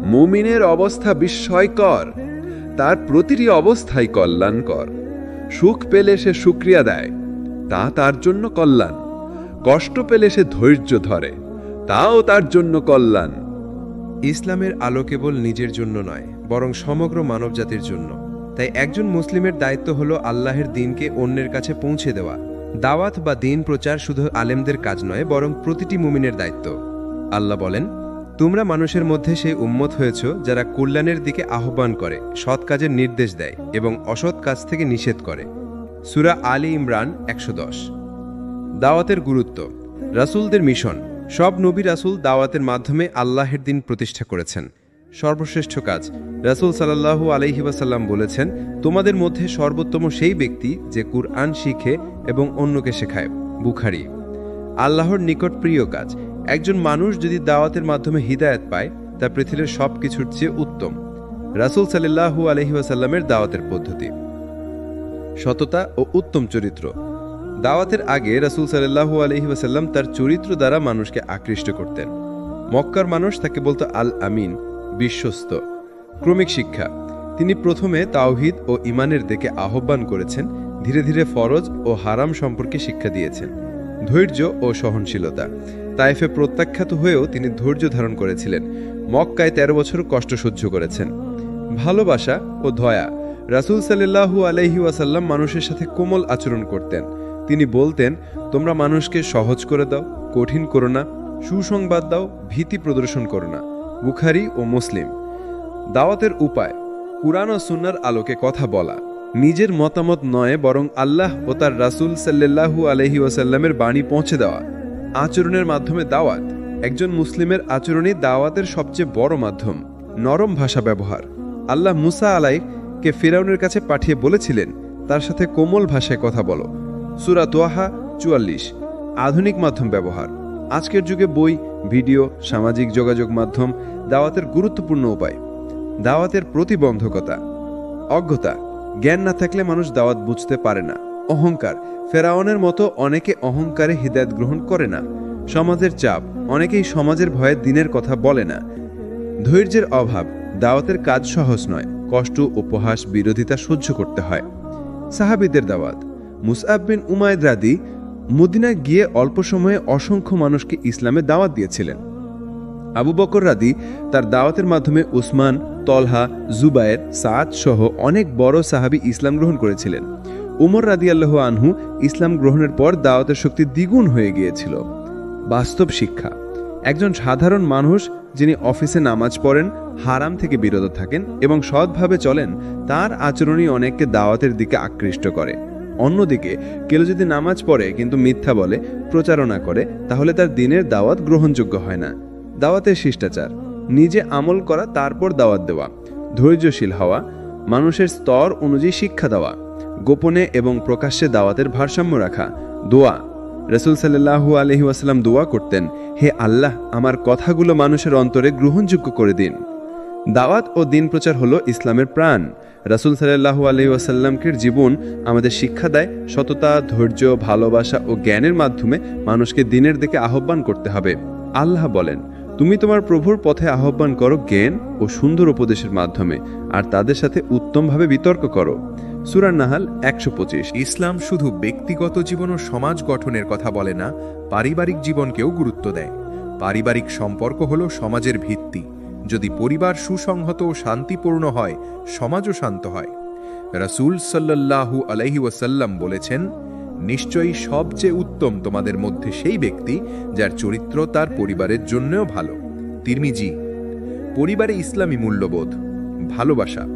মুমিনের অবস্থা বিস্ময়কর, তার প্রতিটি অবস্থাই কল্যাণকর। সুখ পেলে সে শুকরিয়া দেয়, তা তার জন্য কল্যাণ। কষ্ট পেলে সে ধৈর্য ধরে, তাও তার জন্য কল্যাণ। ইসলামের আলো কেবল নিজের জন্য নয়, বরং সমগ্র মানবজাতির জন্য। তাই একজন মুসলিমের দায়িত্ব হলো আল্লাহর দ্বীনকে অন্যের কাছে পৌঁছে দেওয়া। দাওয়াত বা দ্বীন প্রচার শুধু আলেমদের কাজ নয়, বরং প্রতিটি মুমিনের দায়িত্ব। আল্লাহ বলেন, তোমরা মানুষের মধ্যে সেই উম্মত হয়েছ যারা কল্যাণের দিকে আহ্বান করে, সৎ কাজের নির্দেশ দেয় এবং অসৎ কাজ থেকে নিষেধ করে। সূরা আলী ইমরান ১১০। দাওয়াতের গুরুত্ব রাসূলদের মিশন সব নবী রাসূল দাওয়াতের মাধ্যমে আল্লাহের দিন প্রতিষ্ঠা করেছেন। সর্বশ্রেষ্ঠ কাজ, রাসূল সাল্লাল্লাহু আলাইহি ওয়াসাল্লাম বলেছেন, তোমাদের মধ্যে সর্বোত্তম সেই ব্যক্তি যে কুরআন শিখে এবং অন্যকে শেখায়। বুখারী। আল্লাহর নিকট প্রিয় কাজ, একজন মানুষ যদি দাওয়াতের মাধ্যমে হিদায়াত পায় তা পৃথিবীর সব কিছুর চেয়ে উত্তম। রাসূল সাল্লাল্লাহু আলাইহি ওয়াসাল্লামের দাওয়াতের পদ্ধতি। সততা ও উত্তম চরিত্র। দাওয়াতের আগে রাসূল সাল্লাল্লাহু আলাইহি ওয়াসাল্লাম তার চরিত্র দ্বারা মানুষকে আকৃষ্ট করতেন। মক্কার মানুষ তাকে বলতো আল আমিন, বিশ্বস্ত। ক্রমিক শিক্ষা। তিনি প্রথমে তাওহীদ ও ঈমানের দিকে আহ্বান করেছেন, ধীরে ধীরে ফরজ ও হারাম সম্পর্কে শিক্ষা দিয়েছেন। ধৈর্য ও সহনশীলতা। তায়েফে প্রত্যাখ্যাত হয়েও তিনি ধৈর্য ধারণ করেছিলেন। মক্কায় 13 বছর কষ্ট সহ্য করেছেন। ভালোবাসা ও দয়া। রাসূল সাল্লাল্লাহু আলাইহি ওয়াসাল্লাম মানুষের সাথে কোমল আচরণ করতেন। তিনি বলতেন, তোমরা মানুষকে সহজ করে দাও, কঠিন করো না, সুসংবাদ দাও, ভীতি প্রদর্শন করো না। বুখারী ও মুসলিম। দাওয়াতের উপায়, কুরআন ও সুন্নাহর আলোকে কথা বলা, নিজের মতামত নয় বরং আল্লাহ ও তার রাসূল সাল্লাল্লাহু আলাইহি ওয়াসাল্লামের বাণী পৌঁছে দেওয়া। আচরণের মাধ্যমে দাওয়াত। একজন মুসলিমের আচরণই দাওয়াতের সবচেয়ে বড় মাধ্যম। নরম ভাষা ব্যবহার। আল্লাহ মুসা আলাইহিকে ফিরআউনের কাছে পাঠিয়ে বলেছিলেন, তার সাথে কোমল ভাষায় কথা বলো। সূরা তোহা 44। আধুনিক মাধ্যম ব্যবহার। আজকের যুগে বই, ভিডিও, সামাজিক যোগাযোগ মাধ্যম দাওয়াতের গুরুত্বপূর্ণ উপায়। দাওয়াতের প্রতিবন্ধকতা। অজ্ঞতা। জ্ঞান না থাকলে মানুষ দাওয়াত বুঝতে পারে না। অহংকার। ফেরাউনের মতো অনেকে অহংকারে হিদায়াত গ্রহণ করে না। সমাজের চাপ। অনেকেই সমাজের ভয়ে দিনের কথা বলে না। ধৈর্যের অভাব। দাওয়াতের কাজ সহজ নয়। কষ্ট, উপহাস, বিরোধিতা সহ্য করতে হয়। সাহাবীদের দাওয়াত। মুসআব বিন উমাইর রাদি মদিনায় গিয়ে অল্প সময়ে অসংখ্য মানুষকে ইসলামে দাওয়াত দিয়েছিলেন। আবু বকর রাদি তার দাওয়াতের মাধ্যমে উসমান, তলহা, জুবায়ের, সাদ সহ অনেক বড় সাহাবী ইসলাম গ্রহণ করেছিলেন। উমর রাদিয়াল্লাহু আনহু ইসলাম গ্রহণের পর দাওয়াতের শক্তি দ্বিগুণ হয়ে গিয়েছিল। বাস্তব শিক্ষা। একজন সাধারণ মানুষ যিনি অফিসে নামাজ পড়েন, হারাম থেকে বিরত থাকেন এবং সৎভাবে চলেন, তার আচরণই অনেককে দাওয়াতের দিকে আকৃষ্ট করে। অন্যদিকে কেউ যদি নামাজ পড়ে কিন্তু মিথ্যা বলে, প্রচারণা করে, তাহলে তার দিনের দাওয়াত গ্রহণযোগ্য হয় না। দাওয়াতের শিষ্টাচার। নিজে আমল করা, তারপর দাওয়াত দেওয়া। ধৈর্যশীল হওয়া। মানুষের স্তর অনুযায়ী শিক্ষা দেওয়া। গোপনে এবং প্রকাশ্যে দাওয়াতের ভারসাম্য রাখা। দোয়া। রাসূল সাল্লাল্লাহু আলাইহি ওয়াসাল্লাম দোয়া করতেন, হে আল্লাহ, আমার কথাগুলো মানুষের অন্তরে গ্রহণযোগ্য করে দিন। দাওয়াত ও দিন প্রচার হলো ইসলামের প্রাণ। রাসূল সাল্লাল্লাহু আলাইহি ওয়াসাল্লামের জীবন আমাদের শিক্ষা দেয়, সততা, ধৈর্য, ভালোবাসা ও জ্ঞানের মাধ্যমে মানুষকে দিনের দিকে আহ্বান করতে হবে। আল্লাহ বলেন, তুমি তোমার প্রভুর পথে আহ্বান করো জ্ঞান ও সুন্দর উপদেশের মাধ্যমে, আর তাদের সাথে উত্তমভাবে বিতর্ক করো। সূরা নাহাল 125। ইসলাম শুধু ব্যক্তিগত জীবন ও সমাজ গঠনের কথা বলে না, পারিবারিক জীবনকেও গুরুত্ব দেয়। পারিবারিক সম্পর্ক হল সমাজের ভিত্তি। যদি পরিবার সুসংহত ও শান্তিপূর্ণ হয়, সমাজও শান্ত হয়। রাসূল সাল্লাল্লাহু আলাইহি ওয়াসাল্লাম বলেছেন, নিশ্চয়ই সবচেয়ে উত্তম তোমাদের মধ্যে সেই ব্যক্তি যার চরিত্র তার পরিবারের জন্যও ভালো। তিরমিজি। পরিবারে ইসলামী মূল্যবোধ। ভালোবাসা।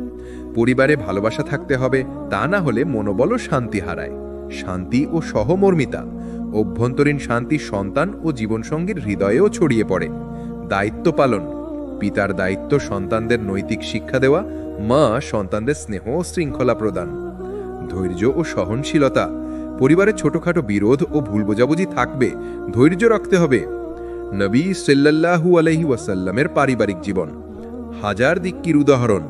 পরিবারে ভালোবাসা থাকতে হবে, তা না হলে মনোবল ও শান্তি হারায়। শান্তি ও সহমর্মিতা। অভ্যন্তরীণ শান্তি সন্তান ও জীবনসঙ্গীর হৃদয়েও ছড়িয়ে পড়ে। দায়িত্ব পালন। পিতার দায়িত্ব সন্তানদের নৈতিক শিক্ষা দেওয়া, মা সন্তানদের স্নেহ ও শৃঙ্খলা প্রদান। ধৈর্য ও সহনশীলতা। পরিবারে ছোটখাটো বিরোধ ও ভুল বোঝাবুঝি থাকবে, ধৈর্য রাখতে হবে। নবী সাল্লাল্লাহু আলাইহি ওয়াসাল্লামের পারিবারিক জীবন হাজার দিক্কির উদাহরণ।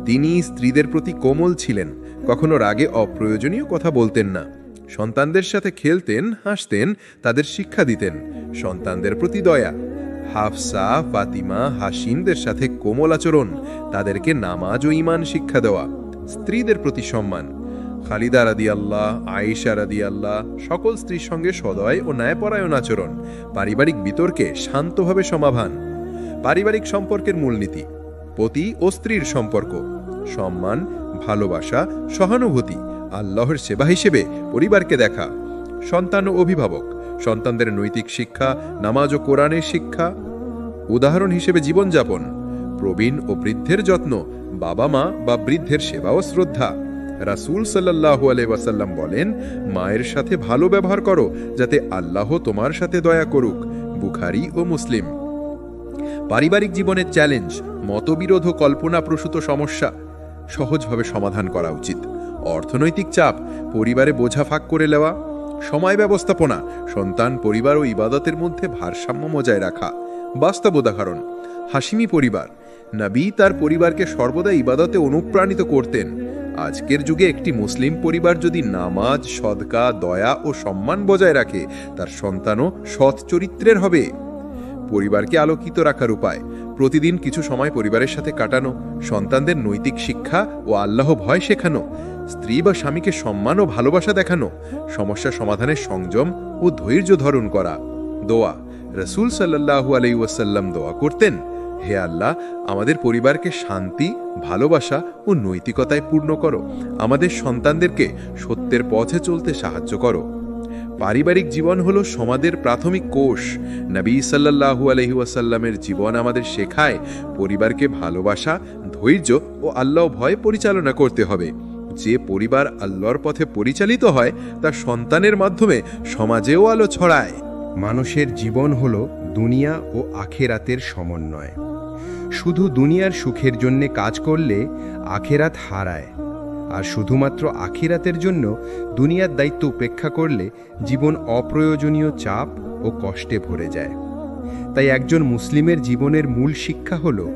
তিনি স্ত্রীদের প্রতি কোমল ছিলেন, কখনো রাগে অপ্রয়োজনীয় কথা বলতেন না। সন্তানদের সাথে খেলতেন, হাসতেন, তাদের শিক্ষা দিতেন। সন্তানদের প্রতি দয়া। হাফসা, ফাতিমা, হাসিমদের সাথে কোমল আচরণ, তাদেরকে নামাজ ও ঈমান শিক্ষা দেওয়া। স্ত্রীদের প্রতি সম্মান। খালিদা রাদিয়াল্লাহ, আয়েশা রাদিয়াল্লাহ, সকল স্ত্রীর সঙ্গে সদয় ও ন্যায়পরায়ণ আচরণ। পারিবারিক বিতর্কে শান্তভাবে সমাধান। পারিবারিক সম্পর্কের মূলনীতি। পতি ও স্ত্রীর সম্পর্ক। সম্মান, ভালোবাসা, সহানুভূতি। আল্লাহর সেবা হিসেবে পরিবারকে দেখা। সন্তান ও অভিভাবক। সন্তানদের নৈতিক শিক্ষা, নামাজ ও কোরআনের শিক্ষা। উদাহরণ হিসেবে জীবনযাপন। প্রবীণ ও বৃদ্ধের যত্ন। বাবা মা বা বৃদ্ধের সেবা ও শ্রদ্ধা। রাসূল সাল্লাল্লাহু আলাইহি ওয়াসাল্লাম বলেন, মায়ের সাথে ভালো ব্যবহার করো, যাতে আল্লাহ তোমার সাথে দয়া করুক। বুখারী ও মুসলিম। পারিবারিক জীবনের চ্যালেঞ্জ, মতবিরোধ ও কল্পনাপ্রসূত সমস্যা সহজভাবে সমাধান করা উচিত। অর্থনৈতিক চাপ, পরিবারে বোঝা ভাগ করে নেওয়া, সময় ব্যবস্থাপনা, সন্তান, পরিবার ও ইবাদতের মধ্যে ভারসাম্য বজায় রাখা। বাস্তব উদাহরণ, হাশিমি পরিবার। নবী তার পরিবারকে সর্বদা ইবাদতে অনুপ্রাণিত করতেন। আজকের যুগে একটি মুসলিম পরিবার যদি নামাজ, সদকা, দয়া ও সম্মান বজায় রাখে, তার সন্তানও সৎ চরিত্রের হবে। পরিবারকে আলোকিত রাখার উপায়, প্রতিদিন কিছু সময় পরিবারের সাথে কাটানো, সন্তানদের নৈতিক শিক্ষা ও আল্লাহ ভয় শেখানো, স্ত্রী বা স্বামীকে সম্মান ও ভালোবাসা দেখানো, সমস্যা সমাধানের সংযম ও ধৈর্য ধারণ করা। দোয়া, রাসূল সাল্লাল্লাহু আলাইহি ওয়াসাল্লাম দোয়া করতেন, হে আল্লাহ, আমাদের পরিবারকে শান্তি, ভালোবাসা ও নৈতিকতায় পূর্ণ করো, আমাদের সন্তানদেরকে সত্যের পথে চলতে সাহায্য করো। পারিবারিক জীবন হলো সমাজের প্রাথমিক কোষ। নবী সাল্লাল্লাহু আলাইহি ওয়াসাল্লামের জীবন আমাদের শেখায় পরিবারকে ভালোবাসা, ধৈর্য ও আল্লাহ ভয় পরিচালনা করতে হবে। যে পরিবার আল্লাহর পথে পরিচালিত হয়, তার সন্তানের মাধ্যমে সমাজেও আলো ছড়ায়। মানুষের জীবন হল দুনিয়া ও আখেরাতের সমন্বয়। শুধু দুনিয়ার সুখের জন্য কাজ করলে আখেরাত হারায়, আর শুধুমাত্র আখিরাতের জন্য দুনিয়ার দায়িত্ব উপেক্ষা করলে জীবন অপ্রয়োজনীয় চাপ ও কষ্টে ভরে যায়। তাই একজন মুসলিমের জীবনের মূল শিক্ষা হল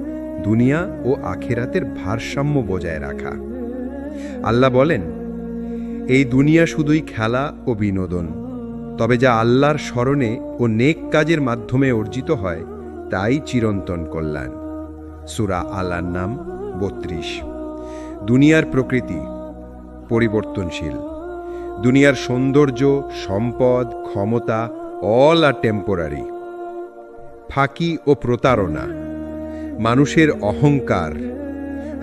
দুনিয়া ও আখিরাতের ভারসাম্য বজায় রাখা। আল্লাহ বলেন, এই দুনিয়া শুধুই খেলা ও বিনোদন, তবে যা আল্লাহর স্মরণে ও নেক কাজের মাধ্যমে অর্জিত হয় তাই চিরন্তন কল্যাণ। সূরা আল-আনআম ৩২। দুনিয়ার প্রকৃতি পরিবর্তনশীল। দুনিয়ার সৌন্দর্য, সম্পদ, ক্ষমতা অল আর টেম্পোরারি। ফাঁকি ও প্রতারণা, মানুষের অহংকার,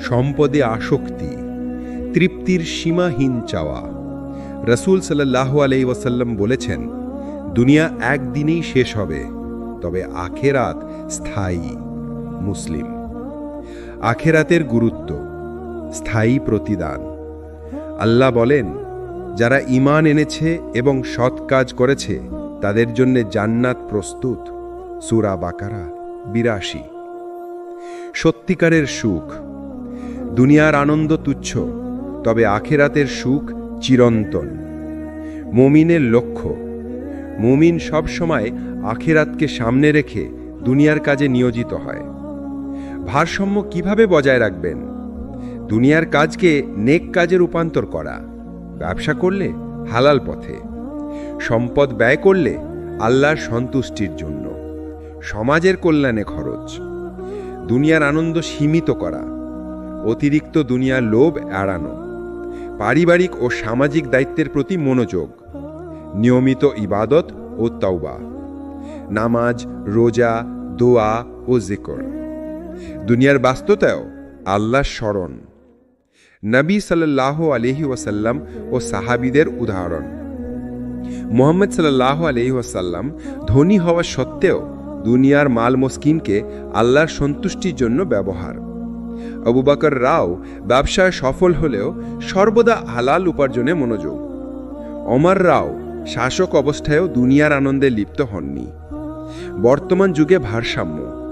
সম্পদে আসক্তি, তৃপ্তির সীমাহীন চাওয়া। রাসূল সাল্লাল্লাহু আলাইহি ওয়াসাল্লাম বলেছেন, দুনিয়া একদিনেই শেষ হবে, তবে আখেরাত স্থায়ী। মুসলিম। আখেরাতের গুরুত্ব, স্থায়ী প্রতিদান। আল্লাহ বলেন, যারা ঈমান এনেছে এবং সৎ কাজ করেছে তাদের জন্য জান্নাত প্রস্তুত। সূরা বাকারা ৮২। সত্যিকারের সুখ, দুনিয়ার আনন্দ তুচ্ছ, তবে আখেরাতের সুখ চিরন্তন। মুমিনের লক্ষ্য, মুমিন সবসময় আখেরাতকে সামনে রেখে দুনিয়ার কাজে নিয়োজিত হয়। ভারসাম্য কিভাবে বজায় রাখবেন? দুনিয়ার কাজকে নেক কাজে রূপান্তর করা, ব্যবসা করলে হালাল পথে, সম্পদ ব্যয় করলে আল্লাহর সন্তুষ্টির জন্য, সমাজের কল্যাণে খরচ, দুনিয়ার আনন্দ সীমিত করা, অতিরিক্ত দুনিয়ার লোভ এড়ানো, পারিবারিক ও সামাজিক দায়িত্বের প্রতি মনোযোগ, নিয়মিত ইবাদত ও তাওবা, নামাজ, রোজা, দোয়া ও জিকির। দুনিয়ার বাস্তবতায়ও আল্লাহর স্মরণ। নবী সাল্লাল্লাহু আলাইহি ওয়াসাল্লাম ও সাহাবীদের উদাহরণ। মুহাম্মদ সাল্লাল্লাহু আলাইহি ওয়াসাল্লাম ধনী হওয়া সত্ত্বেও দুনিয়ার মাল মস্কিনকে আল্লাহর সন্তুষ্টির জন্য ব্যবহার। আবু বকর রাও ব্যবসায় সফল হলেও সর্বদা হালাল উপার্জনে মনোযোগ। ওমর রাও শাসক অবস্থায়ও দুনিয়ার আনন্দে লিপ্ত হননি। বর্তমান যুগে ভারসাম্য।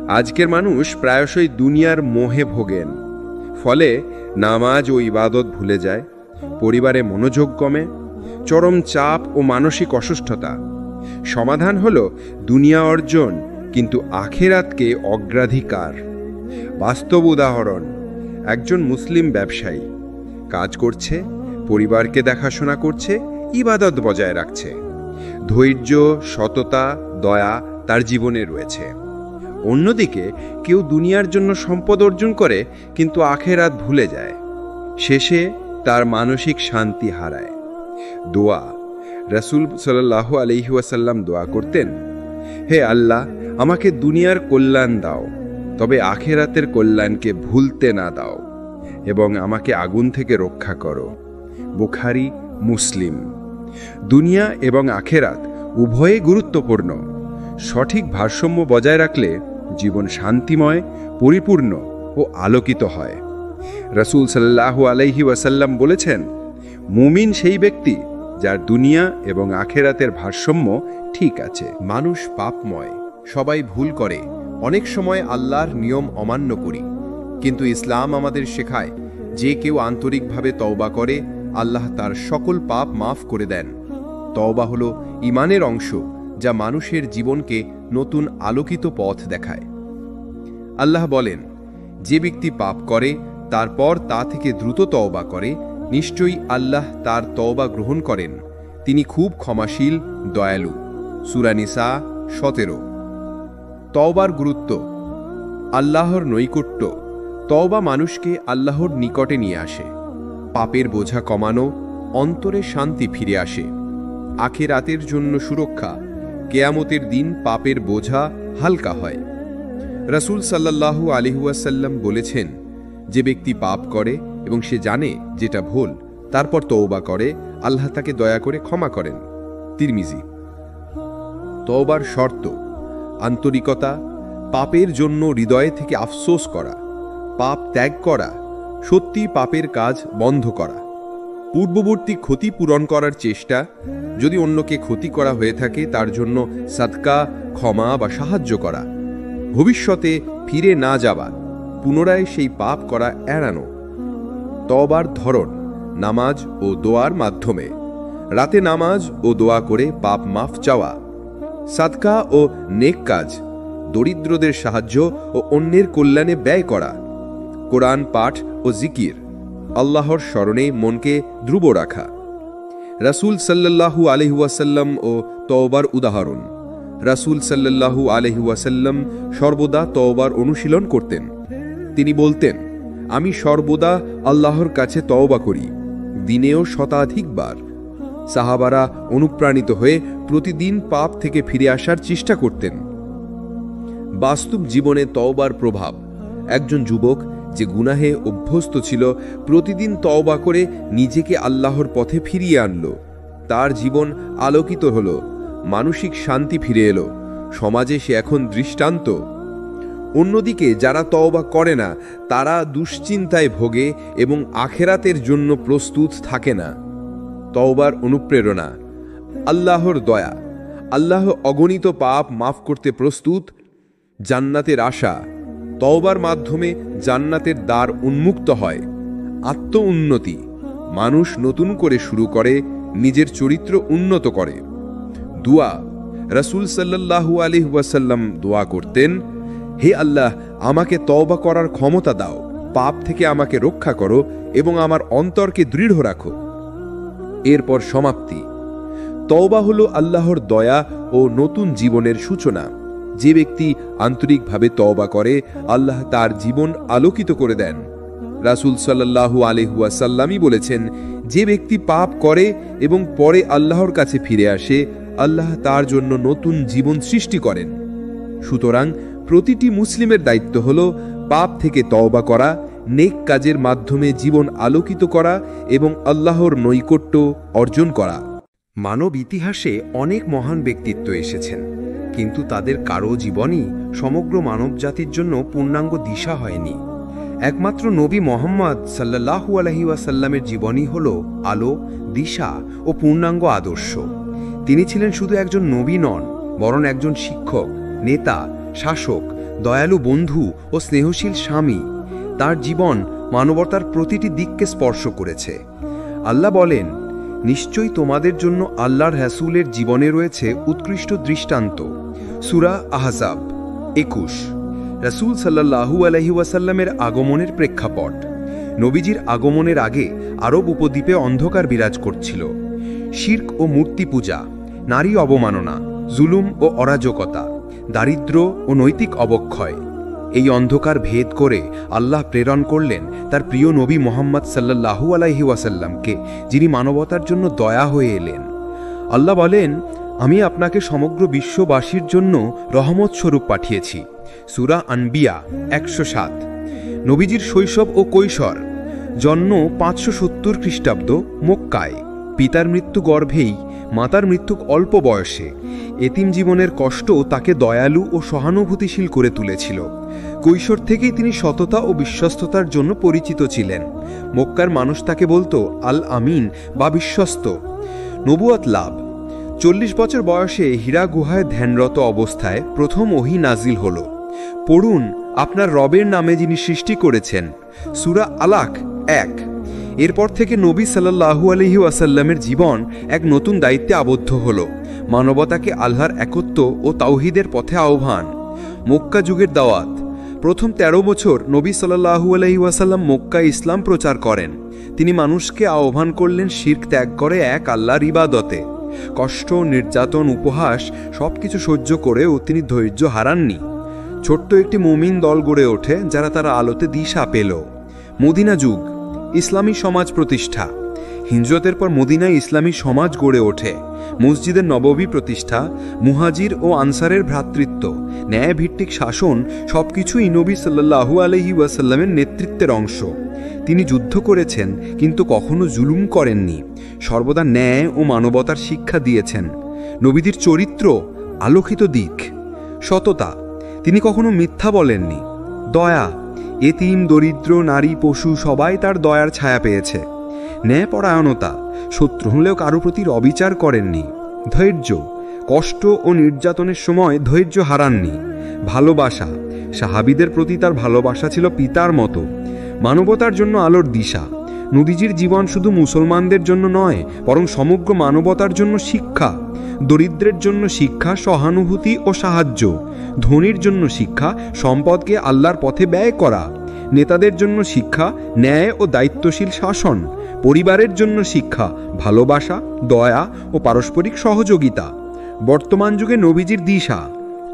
আজকের মানুষ প্রায়শই দুনিয়ার মোহে ভোগেন, ফলে নামাজ ও ইবাদত ভুলে যায়, পরিবারে মনোযোগ কমে, চরম চাপ ও মানসিক অসুস্থতা। সমাধান হল দুনিয়া অর্জন, কিন্তু আখেরাতকে অগ্রাধিকার। বাস্তব উদাহরণ, একজন মুসলিম ব্যবসায়ী কাজ করছে, পরিবারকে দেখাশোনা করছে, ইবাদত বজায় রাখছে। ধৈর্য, সততা, দয়া তার জীবনে রয়েছে। অন্যদিকে কেউ দুনিয়ার জন্য সম্পদ অর্জন করে কিন্তু আখেরাত ভুলে যায়, শেষে তার মানসিক শান্তি হারায়। দোয়া, রাসূল সাল্লাল্লাহু আলাইহি ওয়াসাল্লাম দোয়া করতেন, হে আল্লাহ, আমাকে দুনিয়ার কল্যাণ দাও, তবে আখেরাতের কল্যাণকে ভুলতে না দাও, এবং আমাকে আগুন থেকে রক্ষা করো। বুখারী, মুসলিম। দুনিয়া এবং আখেরাত উভয়ে গুরুত্বপূর্ণ। সঠিক ভারসাম্য বজায় রাখলে জীবন শান্তিময়, পরিপূর্ণ ও আলোকিত হয়। রাসূল সাল্লাল্লাহু আলাইহি ওয়াসাল্লাম বলেছেন, মুমিন সেই ব্যক্তি যার দুনিয়া এবং আখেরাতের ভারসাম্য ঠিক আছে। মানুষ পাপময়, সবাই ভুল করে, অনেক সময় আল্লাহর নিয়ম অমান্য করি, কিন্তু ইসলাম আমাদের শেখায় যে কেউ আন্তরিকভাবে তওবা করে আল্লাহ তার সকল পাপ মাফ করে দেন। তওবা হলো ঈমানের অংশ, যা মানুষের জীবনকে নতুন আলোকিত পথ দেখায়। আল্লাহ বলেন, যে ব্যক্তি পাপ করে তারপর তা থেকে দ্রুত তওবা করে, নিশ্চয়ই আল্লাহ তার তওবা গ্রহণ করেন, তিনি খুব ক্ষমাশীল, দয়ালু। সূরা নিসা 17। তওবার গুরুত্ব। আল্লাহর নৈকট্য। তওবা মানুষকে আল্লাহর নিকটে নিয়ে আসে, পাপের বোঝা কমানো, অন্তরে শান্তি ফিরে আসে, আখিরাতের জন্য সুরক্ষা, কিয়ামতের দিন পাপের বোঝা হালকা হয়। রাসূল সাল্লাল্লাহু আলাইহি ওয়াসাল্লাম বলেছেন, যে ব্যক্তি পাপ করে এবং সে জানে যেটা ভুল, তারপর তওবা করে, আল্লাহ তাকে দয়া করে ক্ষমা করেন। তিরমিজি। তওবার শর্ত। আন্তরিকতা, পাপের জন্য হৃদয় থেকে আফসোস করা, পাপ ত্যাগ করা, সত্যি পাপের কাজ বন্ধ করা, পূর্ববর্তী ক্ষতি পূরণ করার চেষ্টা, যদি অন্যকে ক্ষতি করা হয়ে থাকে তার জন্য সাদকা, ক্ষমা বা সাহায্য করা, ভবিষ্যতে ফিরে না যাওয়া, পুনরায় সেই পাপ করা এড়ানো। তওবার ধরন। নামাজ ও দোয়ার মাধ্যমে। রাতে নামাজ ও দোয়া করে পাপ মাফ চাওয়া। সাদকা ও নেক কাজ, দরিদ্রদের সাহায্য ও অন্যের কল্যাণে ব্যয় করা। কোরআন পাঠ ও জিকির, আল্লাহর স্মরণে মনকে ধ্রুব রাখা। রাসূল সাল্লাল্লাহু আলাইহি ওয়াসাল্লাম ও তওবার উদাহরণ। রাসূল সাল্লাল্লাহু আলাইহি ওয়াসাল্লাম সর্বদা তওবার অনুশীলন করতেন। তিনি বলতেন, আমি সর্বদা আল্লাহর কাছে তওবা করি, দিনেও শতাধিকবার। সাহাবারা অনুপ্রাণিত হয়ে প্রতিদিন পাপ থেকে ফিরে আসার চেষ্টা করতেন। বাস্তব জীবনে তওবার প্রভাব। একজন যুবক যে গুনাহে অভ্যস্ত ছিল, প্রতিদিন তওবা করে নিজেকে আল্লাহর পথে ফিরিয়ে আনল। তার জীবন আলোকিত হল, মানসিক শান্তি ফিরে এলো, সমাজে সে এখন দৃষ্টান্ত। অন্যদিকে যারা তওবা করে না, তারা দুশ্চিন্তায় ভোগে এবং আখেরাতের জন্য প্রস্তুত থাকে না। তওবার অনুপ্রেরণা। আল্লাহর দয়া। আল্লাহ অগণিত পাপ মাফ করতে প্রস্তুত। জান্নাতের আশা। তওবার মাধ্যমে জান্নাতের দ্বার উন্মুক্ত হয়। আত্ম উন্নতি। মানুষ নতুন করে শুরু করে, নিজের চরিত্র উন্নত করে। দুয়া। রাসূল সাল্লাল্লাহু আলাইহি ওয়াসাল্লাম দোয়া করতেন, হে আল্লাহ, আমাকে তওবা করার ক্ষমতা দাও, পাপ থেকে আমাকে রক্ষা করো এবং আমার অন্তরকে দৃঢ় রাখো। এরপর সমাপ্তি। তওবা হলো আল্লাহর দয়া ও নতুন জীবনের সূচনা। যে ব্যক্তি আন্তরিকভাবে তওবা করে, আল্লাহ তার জীবন আলোকিত করে দেন। রাসূল সাল্লাল্লাহু আলাইহি ওয়াসাল্লামই বলেছেন, যে ব্যক্তি পাপ করে এবং পরে আল্লাহর কাছে ফিরে আসে, আল্লাহ তার জন্য নতুন জীবন সৃষ্টি করেন। সুতরাং প্রতিটি মুসলিমের দায়িত্ব হল পাপ থেকে তওবা করা, নেক কাজের মাধ্যমে জীবন আলোকিত করা এবং আল্লাহর নৈকট্য অর্জন করা। মানব ইতিহাসে অনেক মহান ব্যক্তিত্ব এসেছেন, কিন্তু তাদের কারো জীবনই সমগ্র মানবজাতির জন্য পূর্ণাঙ্গ দিশা হয়নি। একমাত্র নবী মুহাম্মদ সাল্লাল্লাহু আলাইহি ওয়াসাল্লামের জীবনই হল আলো, দিশা ও পূর্ণাঙ্গ আদর্শ। তিনি ছিলেন শুধু একজন নবী নন, বরং একজন শিক্ষক, নেতা, শাসক, দয়ালু বন্ধু ও স্নেহশীল স্বামী। তার জীবন মানবতার প্রতিটি দিককে স্পর্শ করেছে। আল্লাহ বলেন, নিশ্চয়ই তোমাদের জন্য আল্লাহর রাসূলের জীবনে রয়েছে উৎকৃষ্ট দৃষ্টান্ত। সূরা আহজাব 21। রাসূল সাল্লাল্লাহু আলাইহি ওয়াসাল্লামের আগমনের প্রেক্ষাপট। নবীজির আগমনের আগে আরব উপদ্বীপে অন্ধকার বিরাজ করছিল। শিরক ও মূর্তি পূজা, নারী অবমাননা, জুলুম ও অরাজকতা, দারিদ্র্য ও নৈতিক অবক্ষয়। এই অন্ধকার ভেদ করে আল্লাহ প্রেরণ করলেন তার প্রিয় নবী মুহাম্মদ সাল্লাল্লাহু আলাইহি ওয়াসাল্লামকে, যিনি মানবতার জন্য দয়া হয়ে এলেন। আল্লাহ বলেন, আমি আপনাকে সমগ্র বিশ্ববাসীর জন্য রহমত স্বরূপ পাঠিয়েছি। সূরা আনবিয়া 107। নবীজির শৈশব ও কৈশোর। জন্ম 570 খ্রিস্টাব্দ, মক্কায়। পিতার মৃত্যু গর্ভেই, মাতার মৃত্যু অল্প বয়সে। এতিম জীবনের কষ্ট তাকে দয়ালু ও সহানুভূতিশীল করে তুলেছিল। কৈশোর থেকেই তিনি সততা ও বিশ্বস্ততার জন্য পরিচিত ছিলেন। মক্কার মানুষ তাকে বলতো আল আমিন বা বিশ্বস্ত। নবুয়ত লাভ। 40 বছর বয়সে হীরা গুহায় ধ্যানরত অবস্থায় প্রথম ওহী নাজিল হল, পড়ুন আপনার রবের নামে যিনি সৃষ্টি করেছেন, সূরা আলাক 1। এরপর থেকে নবী সাল্লাল্লাহু আলাইহি ওয়াসাল্লামের জীবন এক নতুন দায়িত্বে আবদ্ধ হল, মানবতাকে আল্লাহর একত্ব ও তাওহীদের পথে আহ্বান। মক্কা যুগের দাওয়াত। প্রথম 13 বছর নবী সাল্লাল্লাহু আলাইহি ওয়াসাল্লাম মক্কায় ইসলাম প্রচার করেন। তিনি মানুষকে আহ্বান করলেন শিরক ত্যাগ করে এক আল্লাহর ইবাদতে। কষ্ট, নির্যাতন, উপহাস সবকিছু সহ্য করেও তিনি ধৈর্য হারাননি। ছোট্ট একটি মুমিন দল গড়ে ওঠে যারা তার আলোতে দিশা পেল। মদিনা যুগ। ইসলামী সমাজ প্রতিষ্ঠা। হিজরতের পর মদিনায় ইসলামী সমাজ গড়ে ওঠে। মসজিদের নববী প্রতিষ্ঠা, মুহাজির ও আনসারের ভ্রাতৃত্ব, ন্যায়ভিত্তিক শাসন সবকিছুই নবী সাল্লাল্লাহু আলাইহি ওয়াসাল্লামের নেতৃত্বের অংশ। তিনি যুদ্ধ করেছেন কিন্তু কখনো জুলুম করেননি, সর্বদা ন্যায় ও মানবতার শিক্ষা দিয়েছেন। নবীদের চরিত্র আলোকিত দিক। সততা। তিনি কখনো মিথ্যা বলেননি। দয়া। এতিম, দরিদ্র, নারী, পশু সবাই তার দয়ার ছায়া পেয়েছে। ন্যায়পরায়ণতা। শত্রু হলেও কারো প্রতি অবিচার করেননি। ধৈর্য। কষ্ট ও নির্যাতনের সময় ধৈর্য হারাননি। ভালোবাসা। সাহাবীদের প্রতি তার ভালোবাসা ছিল পিতার মতো। মানবতার জন্য আলোর দিশা। নবীজির জীবন শুধু মুসলমানদের জন্য নয়, বরং সমগ্র মানবতার জন্য শিক্ষা। দরিদ্রের জন্য শিক্ষা সহানুভূতি ও সাহায্য। ধনীর জন্য শিক্ষা সম্পদকে আল্লাহর পথে ব্যয় করা। নেতাদের জন্য শিক্ষা ন্যায় ও দায়িত্বশীল শাসন। পরিবারের জন্য শিক্ষা ভালোবাসা, দয়া ও পারস্পরিক সহযোগিতা। বর্তমান যুগে নবীজির দিশা।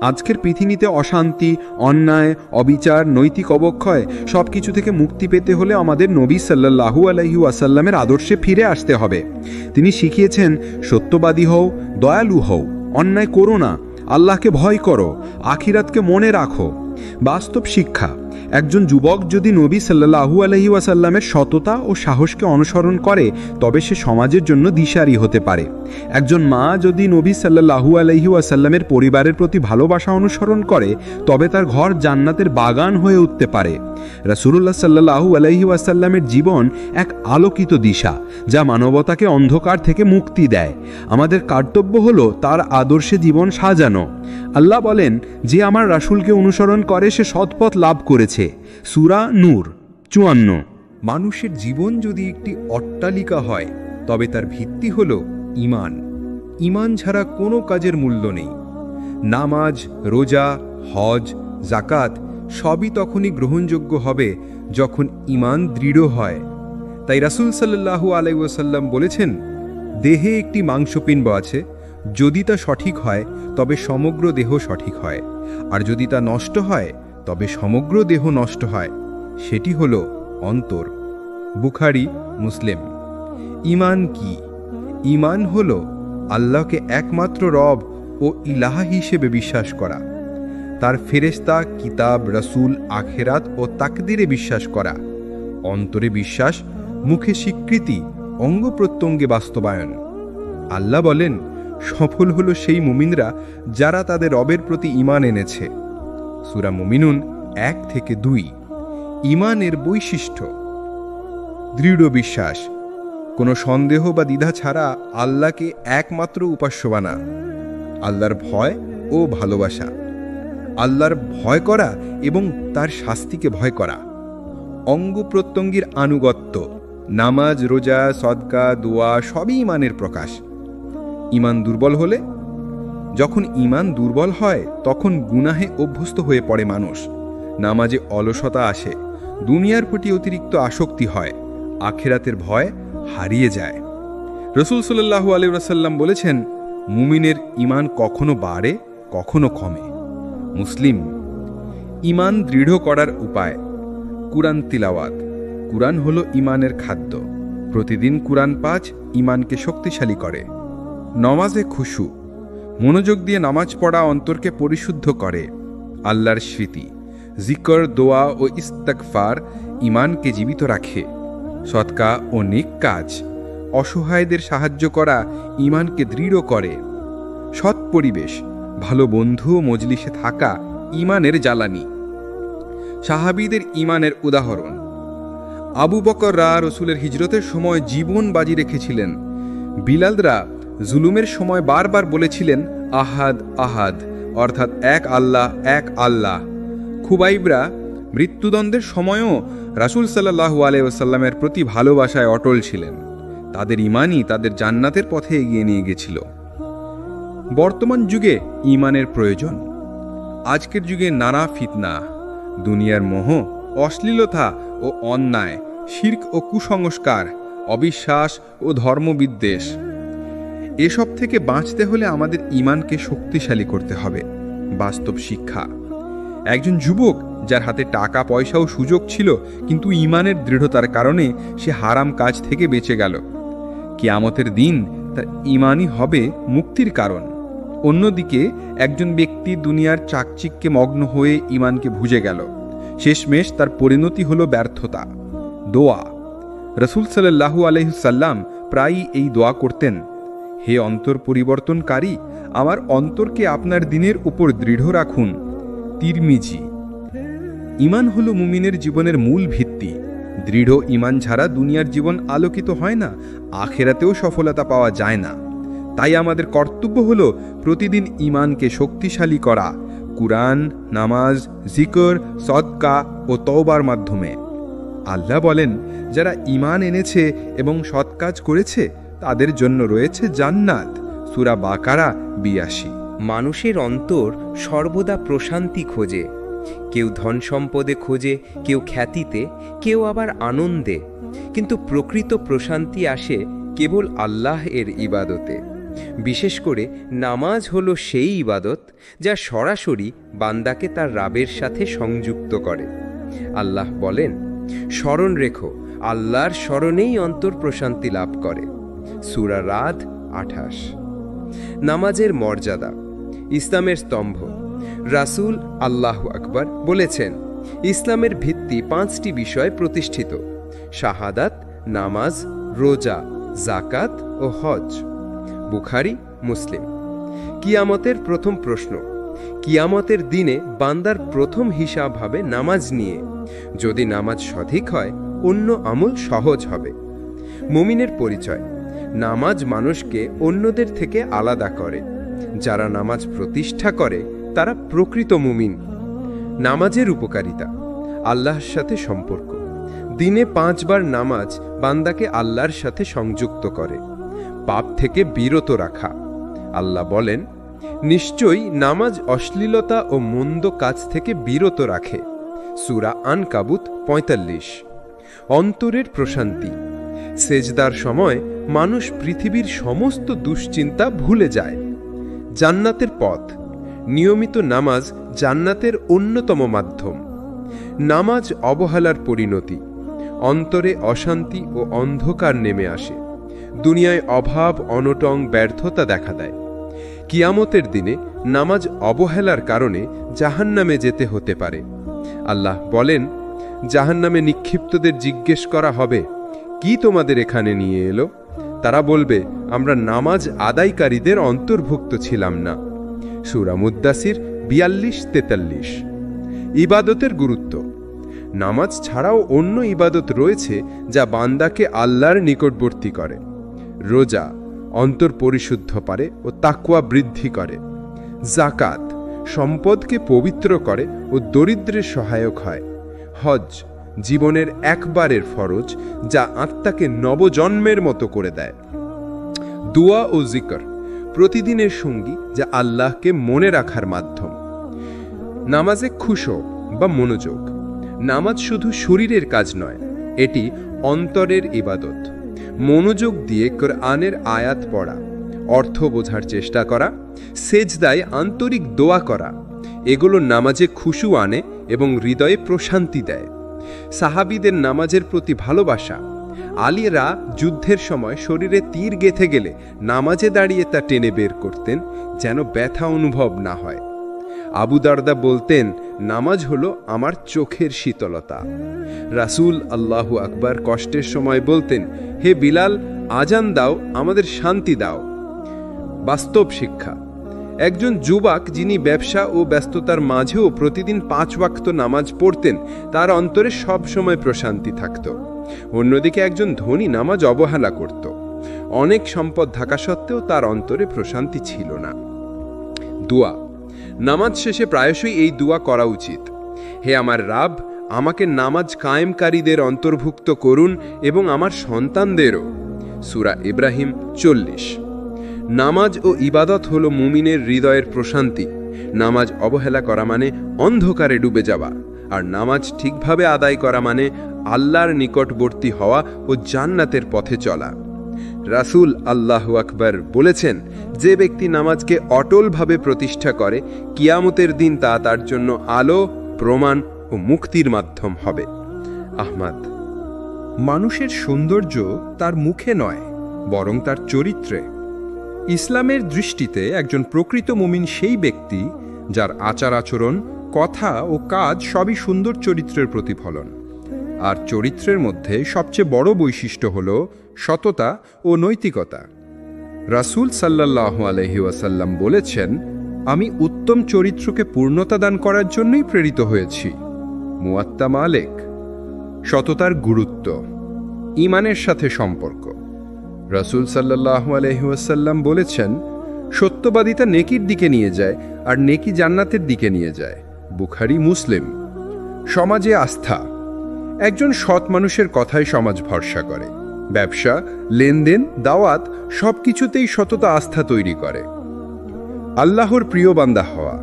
আজকের পৃথিবীতে অশান্তি, অন্যায়, অবিচার, নৈতিক অবক্ষয় সবকিছু থেকে মুক্তি পেতে হলে আমাদের নবী সাল্লাল্লাহু আলাইহি ওয়াসাল্লামের আদর্শে ফিরে আসতে হবে। তিনি শিখিয়েছেন, সত্যবাদী হও, দয়ালু হও, অন্যায় করো না, আল্লাহকে ভয় করো, আখিরাতকে মনে রাখো। বাস্তব শিক্ষা। একজন যুবক যদি নবী সাল্লাল্লাহু আলাইহি ওয়াসাল্লামের সততা ও সাহসকে অনুসরণ করে তবে সে সমাজের জন্য দিশারি হতে পারে। একজন মা যদি নবী সাল্লাল্লাহু আলাইহি ওয়াসাল্লামের পরিবারের প্রতি ভালোবাসা অনুসরণ করে তবে তার ঘর জান্নাতের বাগান হয়ে উঠতে পারে। রাসূলুল্লাহ সাল্লাল্লাহু আলাইহি ওয়াসাল্লামের জীবন এক আলোকিত দিশা যা মানবতাকে অন্ধকার থেকে মুক্তি দেয়। আমাদের কর্তব্য হলো তার আদর্শে জীবন সাজানো। আল্লাহ বলেন, যে আমার রাসূলকে অনুসরণ করে সে সৎপথ লাভ করেছে। সূরা নূর 54। মানুষের জীবন যদি একটি অট্টালিকা হয় তবে তার ভিত্তি হল ঈমান। ঈমান ছাড়া কোনো কাজের মূল্য নেই। নামাজ, রোজা, হজ, যাকাত সবই তখনই গ্রহণযোগ্য হবে যখন ঈমান দৃঢ় হয়। তাই রাসূল সাল্লাল্লাহু আলাইহি ওয়াসাল্লাম বলেছেন, দেহে একটি মাংসপিণ্ড আছে, যদি তা সঠিক হয় তবে সমগ্র দেহ সঠিক হয়, আর যদি তা নষ্ট হয় তবে সমগ্র দেহ নষ্ট হয়। সেটি হল অন্তর। বুখারী, মুসলিম। ঈমান কি? ঈমান হল আল্লাহকে একমাত্র রব ও ইলাহা হিসেবে বিশ্বাস করা, তার ফেরেশতা, কিতাব, রাসূল, আখিরাত ও তাকদীরে বিশ্বাস করা। অন্তরে বিশ্বাস, মুখে স্বীকৃতি, অঙ্গ প্রত্যঙ্গে বাস্তবায়ন। আল্লাহ বলেন, সফল হলো সেই মুমিনরা যারা তাদের রবের প্রতি ঈমান এনেছে। সূরা মুমিনুন 1-2। ঈমানের বৈশিষ্ট্য। দৃঢ় বিশ্বাস, কোনো সন্দেহ বা দ্বিধা ছাড়া আল্লাহকে একমাত্র উপাস্য মানা। আল্লাহর ভয় ও ভালোবাসা, আল্লাহর ভয় করা এবং তার শাস্তিকে ভয় করা। অঙ্গ প্রত্যঙ্গের আনুগত্য, নামাজ, রোজা, সদকা, দোয়া সবই ঈমানের প্রকাশ। ঈমান দুর্বল হলে? যখন ঈমান দুর্বল হয় তখন গুনাহে অভ্যস্ত হয়ে পড়ে মানুষ। নামাজে অলসতা আসে, দুনিয়ার প্রতি অতিরিক্ত আসক্তি হয়, আখিরাতের ভয় হারিয়ে যায়। রাসূল সাল্লাল্লাহু আলাইহি ওয়াসাল্লাম বলেছেন, মুমিনের ঈমান কখনো বাড়ে কখনো কমে। মুসলিম। ঈমান দৃঢ় করার উপায়। কুরআন তিলাওয়াত। কুরআন হলো ঈমানের খাদ্য। প্রতিদিন কুরআন পাঠ ঈমানকে শক্তিশালী করে। নমাজে খুশু, মনোযোগ দিয়ে নামাজ পড়া অন্তরকে পরিশুদ্ধ করে। আল্লাহর স্মৃতি, জিকর, দোয়া ও ইস্তিগফার ঈমানকে জীবিত রাখে। সদকা ও নেক কাজ, অসহায়দের সাহায্য করা ঈমানকে দৃঢ় করে। সৎ পরিবেশ, ভালো বন্ধু ও মজলিসে থাকা ঈমানের জ্বালানি। সাহাবীদের ঈমানের উদাহরণ। আবু বকর রাসূলের হিজরতের সময় জীবন বাজি রেখেছিলেন। বিলালরা জুলুমের সময় বারবার বলেছিলেন আহাদ আহাদ, অর্থাৎ এক আল্লাহ এক আল্লাহ। খুবাইবরা মৃত্যুদণ্ডের সময়ও রাসূল সাল্লাল্লাহু আলাইহি ওয়াসাল্লামের প্রতি ভালোবাসায় অটল ছিলেন। তাদের ঈমানই তাদের জান্নাতের পথে এগিয়ে নিয়ে গেছিল। বর্তমান যুগে ঈমানের প্রয়োজন। আজকের যুগে নানা ফিতনা, দুনিয়ার মোহ, অশ্লীলতা ও অন্যায়, শিরক ও কুসংস্কার, অবিশ্বাস ও ধর্মবিদ্বেষ, এসব থেকে বাঁচতে হলে আমাদের ঈমানকে শক্তিশালী করতে হবে। বাস্তব শিক্ষা। একজন যুবক যার হাতে টাকা পয়সা ও সুযোগ ছিল, কিন্তু ঈমানের দৃঢ়তার কারণে সে হারাম কাজ থেকে বেঁচে গেল। কিয়ামতের দিন তার ঈমানই হবে মুক্তির কারণ। অন্যদিকে একজন ব্যক্তি দুনিয়ার চাকচিক্যে মগ্ন হয়ে ঈমানকে ভুলে গেল, শেষমেশ তার পরিণতি হল ব্যর্থতা। দোয়া। রাসূল সাল্লাল্লাহু আলাইহি সাল্লাম প্রায়ই এই দোয়া করতেন, হে অন্তর পরিবর্তনকারী, আমার অন্তরকে আপনার দিনের উপর দৃঢ় রাখুন। তিরমিজি। ঈমান হল মুমিনের জীবনের মূল ভিত্তি। দৃঢ় ঈমান ছাড়া দুনিয়ার জীবন আলোকিত হয় না, আখিরাতেও সফলতা পাওয়া যায় না। তাই আমাদের কর্তব্য হল প্রতিদিন ঈমানকে শক্তিশালী করা, কুরআন, নামাজ, জিকির, সদকা ও তওবার মাধ্যমে। আল্লাহ বলেন, যারা ঈমান এনেছে এবং সৎ কাজ করেছে তাদের জন্য রয়েছে জান্নাত। সূরা বাকারা ৮২। মানুষের অন্তর সর্বদা প্রশান্তি খোঁজে। কেউ ধন সম্পদে খোঁজে, কেউ খ্যাতিতে, কেউ আবার আনন্দে। কিন্তু প্রকৃত প্রশান্তি আসে কেবল আল্লাহ এর ইবাদতে। বিশেষ করে নামাজ হলো সেই ইবাদত যা সরাসরি বান্দাকে তার রাবের সাথে সংযুক্ত করে। আল্লাহ বলেন, স্মরণ রেখো, আল্লাহর স্মরণেই অন্তর প্রশান্তি লাভ করে। সূরা রাদ ২৮। নামাজের মর্যাদা। ইসলামের স্তম্ভ। রাসূল আল্লাহু আকবার বলেছেন, ইসলামের ভিত্তি ৫টি বিষয় প্রতিষ্ঠিত: শাহাদাত, নামাজ, রোজা, যাকাত ও হজ। বুখারী, মুসলিম। কিয়ামতের প্রথম প্রশ্ন। কিয়ামতের দিনে বান্দার প্রথম হিসাব হবে নামাজ নিয়ে। যদি নামাজ সঠিক হয়, অন্য আমল সহজ হবে। মুমিনের পরিচয়। নামাজ মানুষকে অন্যদের থেকে আলাদা করে। যারা নামাজ প্রতিষ্ঠা করে তারা প্রকৃত মুমিন। নামাজের উপকারিতা। আল্লাহর সাথে সম্পর্ক। দিনে ৫ বার নামাজ বান্দাকে আল্লাহর সাথে সংযুক্ত করে। পাপ থেকে বিরত রাখা। আল্লাহ বলেন, নিশ্চয়ই নামাজ অশ্লীলতা ও মন্দ কাজ থেকে বিরত রাখে। সূরা আনকাবুত ৪৫। অন্তরের প্রশান্তি। সেজদার সময় মানুষ পৃথিবীর সমস্ত দুশ্চিন্তা ভুলে যায়। জান্নাতের পথ। নিয়মিত নামাজ জান্নাতের অন্যতম মাধ্যম। নামাজ অবহেলার পরিণতি। অন্তরে অশান্তি ও অন্ধকার নেমে আসে। দুনিয়ায় অভাব, অনটন, ব্যর্থতা দেখা দেয়। কিয়ামতের দিনে নামাজ অবহেলার কারণে জাহান্নামে যেতে হতে পারে। আল্লাহ বলেন, জাহান্নামে নিক্ষিপ্তদের জিজ্ঞেস করা হবে, কি তোমাদের এখানে নিয়ে এলো? তারা বলবে, আমরা নামাজ আদায়কারীদের অন্তর্ভুক্ত ছিলাম না। সূরা মুদ্দাসির ৪২-৪৩। ইবাদতের গুরুত্ব। নামাজ ছাড়াও অন্য ইবাদত রয়েছে যা বান্দাকে আল্লাহর নিকটবর্তী করে। রোজা অন্তর পরিশুদ্ধ করে ও তাকওয়া বৃদ্ধি করে। যাকাত সম্পদকে পবিত্র করে ও দরিদ্রের সহায়ক হয়। হজ জীবনের একবারের ফরজ যা আত্মাকে নবজন্মের মতো করে দেয়। দোয়া ও জিকির প্রতিদিনের সঙ্গী যা আল্লাহকে মনে রাখার মাধ্যম। নামাজে খুশু বা মনোযোগ। নামাজ শুধু শরীরের কাজ নয়, এটি অন্তরের ইবাদত। মনোযোগ দিয়ে কোরআনের আয়াত পড়া, অর্থ বোঝার চেষ্টা করা, সেজদায় আন্তরিক দোয়া করা, এগুলো নামাজে খুশু আনে এবং হৃদয়ে প্রশান্তি দেয়। সাহাবীদের নামাজের প্রতি ভালোবাসা। আলীরা যুদ্ধের সময় শরীরে তীর গেঁথে গেলে নামাজে দাঁড়িয়ে তা টেনে বের করতেন যেন ব্যথা অনুভব না হয়। আবু দারদা বলতেন, নামাজ হলো আমার চোখের শীতলতা। রাসূল আল্লাহু আকবার কষ্টের সময় বলতেন, হে বিলাল, আজান দাও, আমাদের শান্তি দাও। বাস্তব শিক্ষা। একজন যুবক যিনি ব্যবসা ও ব্যস্ততার মাঝেও প্রতিদিন ৫ ওয়াক্ত নামাজ পড়তেন, তার অন্তরে সব সময় প্রশান্তি থাকত। অন্যদিকে একজন ধনী নামাজ অবহেলা করত। অনেক সম্পদ থাকা সত্ত্বেও তার অন্তরে প্রশান্তি ছিল না। দোয়া। নামাজ শেষে প্রায়শই এই দোয়া করা উচিত। হে আমার রাব, আমাকে নামাজ কায়েমকারীদের অন্তর্ভুক্ত করুন এবং আমার সন্তানদেরও। সূরা ইব্রাহিম 40। নামাজ ও ইবাদত হল মুমিনের হৃদয়ের প্রশান্তি। নামাজ অবহেলা করা মানে অন্ধকারে ডুবে যাওয়া, আর নামাজ ঠিকভাবে আদায় করা মানে আল্লাহর নিকটবর্তী হওয়া ও জান্নাতের পথে চলা। রাসূল আল্লাহু আকবার বলেছেন, যে ব্যক্তি নামাজকে অটলভাবে প্রতিষ্ঠা করে, কিয়ামতের দিন তা তার জন্য আলো, প্রমাণ ও মুক্তির মাধ্যম হবে। আহমদ। মানুষের সৌন্দর্য তার মুখে নয়, বরং তার চরিত্রে। ইসলামের দৃষ্টিতে একজন প্রকৃত মুমিন সেই ব্যক্তি যার আচার আচরণ, কথা ও কাজ সবই সুন্দর চরিত্রের প্রতিফলন। আর চরিত্রের মধ্যে সবচেয়ে বড় বৈশিষ্ট্য হল সততা ও নৈতিকতা। রাসূল সাল্লাল্লাহু আলাইহি ওয়াসাল্লাম বলেছেন, আমি উত্তম চরিত্রকে পূর্ণতা দান করার জন্যই প্রেরিত হয়েছি। মুয়াত্তা মালিক। সততার গুরুত্ব, ঈমানের সাথে সম্পর্ক। রাসূল সাল্লাল্লাহু আলাইহি ওয়াসাল্লাম বলেছেন, সত্যবাদিতা নেকির দিকে নিয়ে যায় আর নেকি জান্নাতের দিকে নিয়ে যায়। বুখারী, মুসলিম। সমাজে আস্থা। একজন সৎ মানুষের কথায় সমাজ ভরসা করে। ব্যবসা, লেনদেন, দাওয়াত সবকিছুতেই সততা আস্থা তৈরি করে। আল্লাহর প্রিয় বান্দা হওয়া।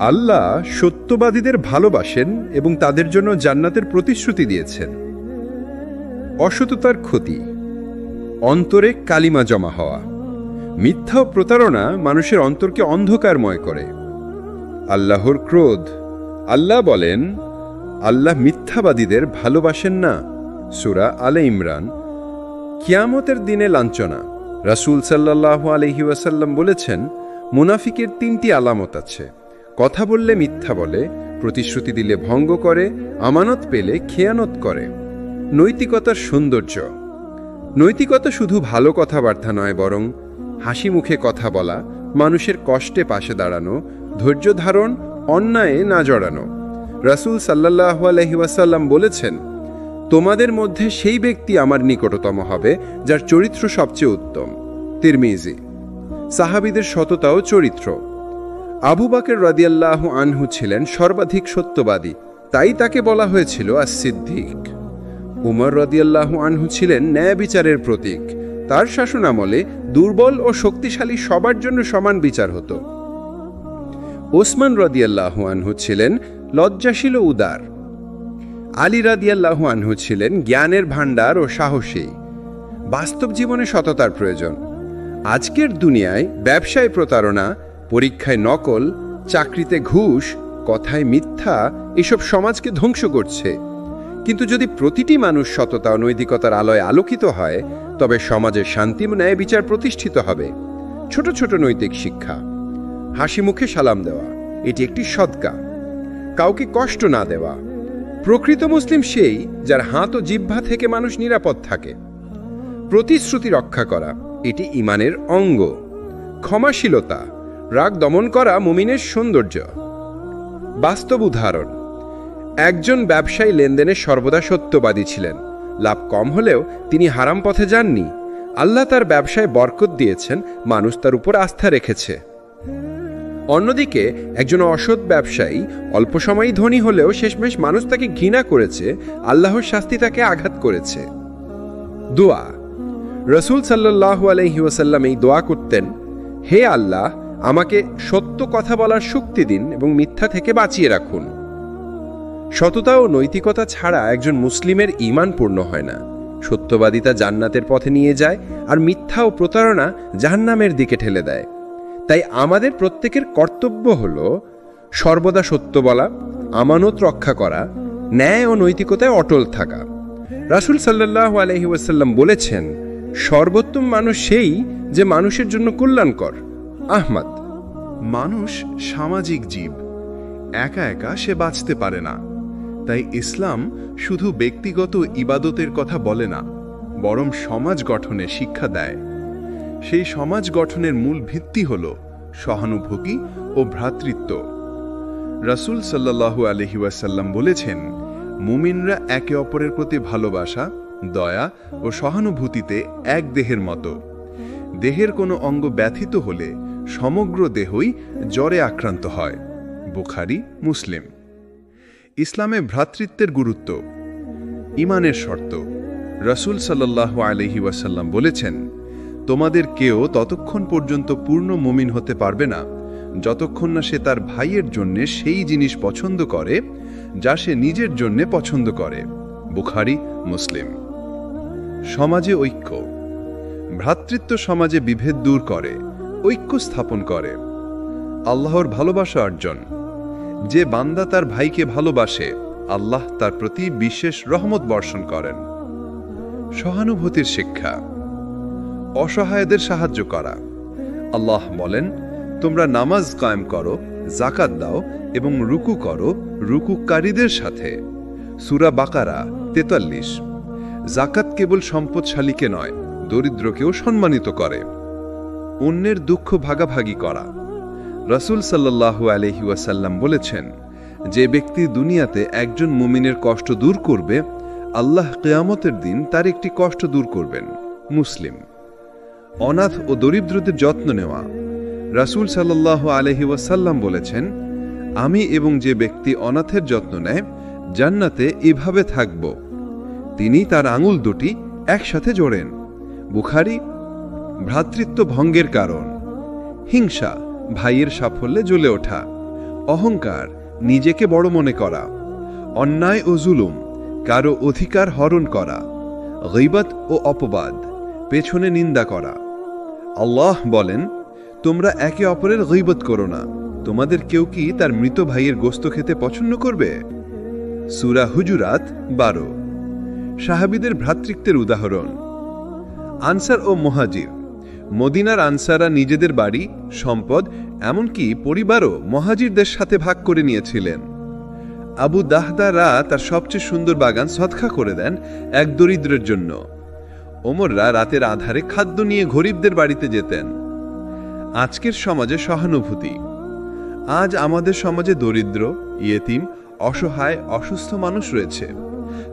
আল্লাহ সত্যবাদীদের ভালোবাসেন এবং তাদের জন্য জান্নাতের প্রতিশ্রুতি দিয়েছেন। অসততার ক্ষতি। অন্তরে কালিমা জমা হওয়া। মিথ্যা ও প্রতারণা মানুষের অন্তরকে অন্ধকারময় করে। আল্লাহর ক্রোধ। আল্লাহ বলেন, আল্লাহ মিথ্যাবাদীদের ভালোবাসেন না। সূরা আলে ইমরান। কিয়ামতের দিনে লাঞ্ছনা। রাসূল সাল্লাল্লাহু আলাইহি ওয়াসাল্লাম বলেছেন, মুনাফিকের 3টি আলামত আছে। কথা বললে মিথ্যা বলে, প্রতিশ্রুতি দিলে ভঙ্গ করে, আমানত পেলে খেয়ানত করে। নৈতিকতার সৌন্দর্য। নৈতিকতা শুধু ভালো কথাবার্তা নয়, বরং হাসি মুখে কথা বলা, মানুষের কষ্টে পাশে দাঁড়ানো, ধৈর্য ধারণ, অন্যায়ে না জড়ানো। রাসূল সাল্লাল্লাহু আলাইহি ওয়াসাল্লাম বলেছেন, তোমাদের মধ্যে সেই ব্যক্তি আমার নিকটতম হবে যার চরিত্র সবচেয়ে উত্তম। তিরমিজি। সাহাবীদের সততা ও চরিত্র। আবু বকর রাদিয়াল্লাহু আনহু ছিলেন সর্বাধিক সত্যবাদী, তাই তাকে বলা হয়েছিল আস-সিদ্দিক। উমর রাদিয়াল্লাহু আনহু ছিলেন ন্যায় বিচারের প্রতীক। তার শাসনামলে দুর্বল ও শক্তিশালী সবার জন্য সমান বিচার হতো। ওসমান রাদিয়াল্লাহু আনহু ছিলেন লজ্জাশীল ও উদার। আলী রাদিয়াল্লাহু আনহু ছিলেন জ্ঞানের ভাণ্ডার ও সাহসী। বাস্তব জীবনে সততার প্রয়োজন। আজকের দুনিয়ায় ব্যবসায় প্রতারণা, পরীক্ষায় নকল, চাকরিতে ঘুষ, কথায় মিথ্যা এসব সমাজকে ধ্বংস করছে। কিন্তু যদি প্রতিটি মানুষ সততা ও নৈতিকতার আলোয় আলোকিত হয়, তবে সমাজের শান্তি ও ন্যায় বিচার প্রতিষ্ঠিত হবে। ছোট ছোট নৈতিক শিক্ষা। হাসি মুখে সালাম দেওয়া, এটি একটি সদকা। কাউকে কষ্ট না দেওয়া। প্রকৃত মুসলিম সেই যার হাত ও জিহ্বা থেকে মানুষ নিরাপদ থাকে। প্রতিশ্রুতি রক্ষা করা, এটি ঈমানের অঙ্গ। ক্ষমাশীলতা, রাগ দমন করা মুমিনের সৌন্দর্য। বাস্তব উদাহরণ। একজন ব্যবসায়ী লেনদেনে সর্বদা সত্যবাদী ছিলেন। লাভ কম হলেও তিনি হারাম পথে যাননি। আল্লাহ তার ব্যবসায় বরকত দিয়েছেন, মানুষ তার উপর আস্থা রেখেছে। অন্যদিকে একজন অসৎ ব্যবসায়ী অল্প সময়ই ধনী হলেও শেষমেশ মানুষ তাকে ঘৃণা করেছে, আল্লাহর শাস্তি তাকে আঘাত করেছে। দোয়া। রাসূল সাল্লাল্লাহু আলাইহি ওয়াসাল্লাম এই দোয়া করতেন, হে আল্লাহ, আমাকে সত্য কথা বলার শক্তি দিন এবং মিথ্যা থেকে বাঁচিয়ে রাখুন। সততা ও নৈতিকতা ছাড়া একজন মুসলিমের ঈমান পূর্ণ হয় না। সত্যবাদিতা জান্নাতের পথে নিয়ে যায়, আর মিথ্যা ও প্রতারণা জাহান্নামের দিকে ঠেলে দেয়। তাই আমাদের প্রত্যেকের কর্তব্য হল সর্বদা সত্য বলা, আমানত রক্ষা করা, ন্যায় ও নৈতিকতায় অটল থাকা। রাসূল সাল্লাল্লাহু আলাইহি ওয়াসাল্লাম বলেছেন, সর্বোত্তম মানুষ সেই যে মানুষের জন্য কল্যাণকর। আহমদ। মানুষ সামাজিক জীব। একা একা সে বাঁচতে পারে না। তাই ইসলাম শুধু ব্যক্তিগত ইবাদতের কথা বলে না, বরং সমাজ গঠনে শিক্ষা দেয়। সেই সমাজ গঠনের মূল ভিত্তি হল সহানুভূতি ও ভ্রাতৃত্ব। রাসূল সাল্লাল্লাহু আলাইহি ওয়াসাল্লাম বলেছেন, মুমিনরা একে অপরের প্রতি ভালোবাসা দয়া ও সহানুভূতিতে এক দেহের মতো। দেহের কোনো অঙ্গ ব্যথিত হলে সমগ্র দেহই জ্বরে আক্রান্ত হয়। বুখারী, মুসলিম। ইসলামে ভ্রাতৃত্বের গুরুত্ব। ঈমানের শর্ত। রাসূল সাল্লাল্লাহু আলাইহি ওয়াসাল্লাম বলেছেন, তোমাদের কেউ ততক্ষণ পর্যন্ত পূর্ণ মুমিন হতে পারবে না যতক্ষণ না সে তার ভাইয়ের জন্যে সেই জিনিস পছন্দ করে যা সে নিজের জন্যে পছন্দ করে। বুখারী, মুসলিম। সমাজে ঐক্য। ভ্রাতৃত্ব সমাজে বিভেদ দূর করে, ঐক্য স্থাপন করে। আল্লাহর ভালোবাসা অর্জন। যে বান্দা তার ভাইকে ভালোবাসে, আল্লাহ তার প্রতি বিশেষ রহমত বর্ষণ করেন। সহানুভূতির শিক্ষা। অসহায়দের সাহায্য করা। আল্লাহ বলেন, তোমরা নামাজ কায়েম করো, যাকাত দাও এবং রুকু করো রুকুকারীদের সাথে। সূরা বাকারা ৪৩। যাকাত কেবল সম্পদশালীকে নয়, দরিদ্রকেও সম্মানিত করে। অন্যের দুঃখ ভাগাভাগি করা। রাসূল সাল্লাল্লাহু আলাইহি ওয়াসাল্লাম বলেছেন, যে ব্যক্তি দুনিয়াতে একজন মুমিনের কষ্ট দূর করবে, আল্লাহ কিয়ামতের দিন তার একটি কষ্ট দূর করবেন। মুসলিম। অনাথ ও দরিদ্রদের যত্ন নেওয়া। রাসূল সাল্লাল্লাহু আলাইহি ওয়াসাল্লাম বলেছেন, আমি এবং যে ব্যক্তি অনাথের যত্ন নেয় জান্নাতে এভাবে থাকব। তিনি তার আঙুল দুটি একসাথে জোড়েন। বুখারী। ভ্রাতৃত্ব ভঙ্গের কারণ। হিংসা, ভাইয়ের সাফল্যে জ্বলে ওঠা। অহংকার, নিজেকে বড় মনে করা। অন্যায় ও জুলুম, কারো অধিকার হরণ করা। গীবত ও অপবাদ, পেছনে নিন্দা করা। আল্লাহ বলেন, তোমরা একে অপরের গীবত করো না। তোমাদের কেউ কি তার মৃত ভাইয়ের গোশত খেতে পছন্দ করবে? সূরা হুজুরাত ১২। সাহাবীদের ভ্রাতৃত্বের উদাহরণ। আনসার ও মুহাজির। মদিনার আনসাররা নিজেদের বাড়ি, সম্পদ, এমনকি পরিবারও মুহাজিরদের সাথে ভাগ করে নিয়েছিলেন। আবু দাহদারা তার সবচেয়ে সুন্দর বাগান সদকা করে দেন এক দরিদ্রের জন্য। ওমররা রাতের আধারে খাদ্য নিয়ে গরিবদের বাড়িতে যেতেন। আজকের সমাজে সহানুভূতি। আজ আমাদের সমাজে দরিদ্র, ইয়েতিম, অসহায়, অসুস্থ মানুষ রয়েছে।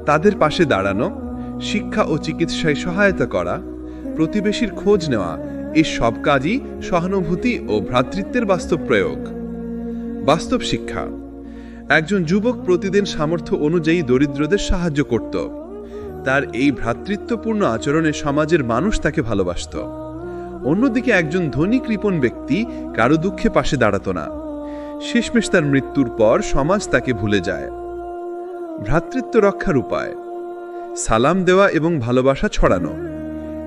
তাদের পাশে দাঁড়ানো, শিক্ষা ও চিকিৎসায় সহায়তা করা, প্রতিবেশীর খোঁজ নেওয়া, এই সব কাজই সহানুভূতি ও ভ্রাতৃত্বের বাস্তব প্রয়োগ। বাস্তব শিক্ষা। একজন যুবক প্রতিদিন সামর্থ্য অনুযায়ী দরিদ্রদের সাহায্য করত। তার এই ভ্রাতৃত্বপূর্ণ আচরণে সমাজের মানুষ তাকে ভালোবাসত। অন্যদিকে একজন ধনী কৃপণ ব্যক্তি কারো দুঃখে পাশে দাঁড়াত না। শেষমেশ তার মৃত্যুর পর সমাজ তাকে ভুলে যায়। ভ্রাতৃত্ব রক্ষার উপায়। সালাম দেওয়া এবং ভালোবাসা ছড়ানো।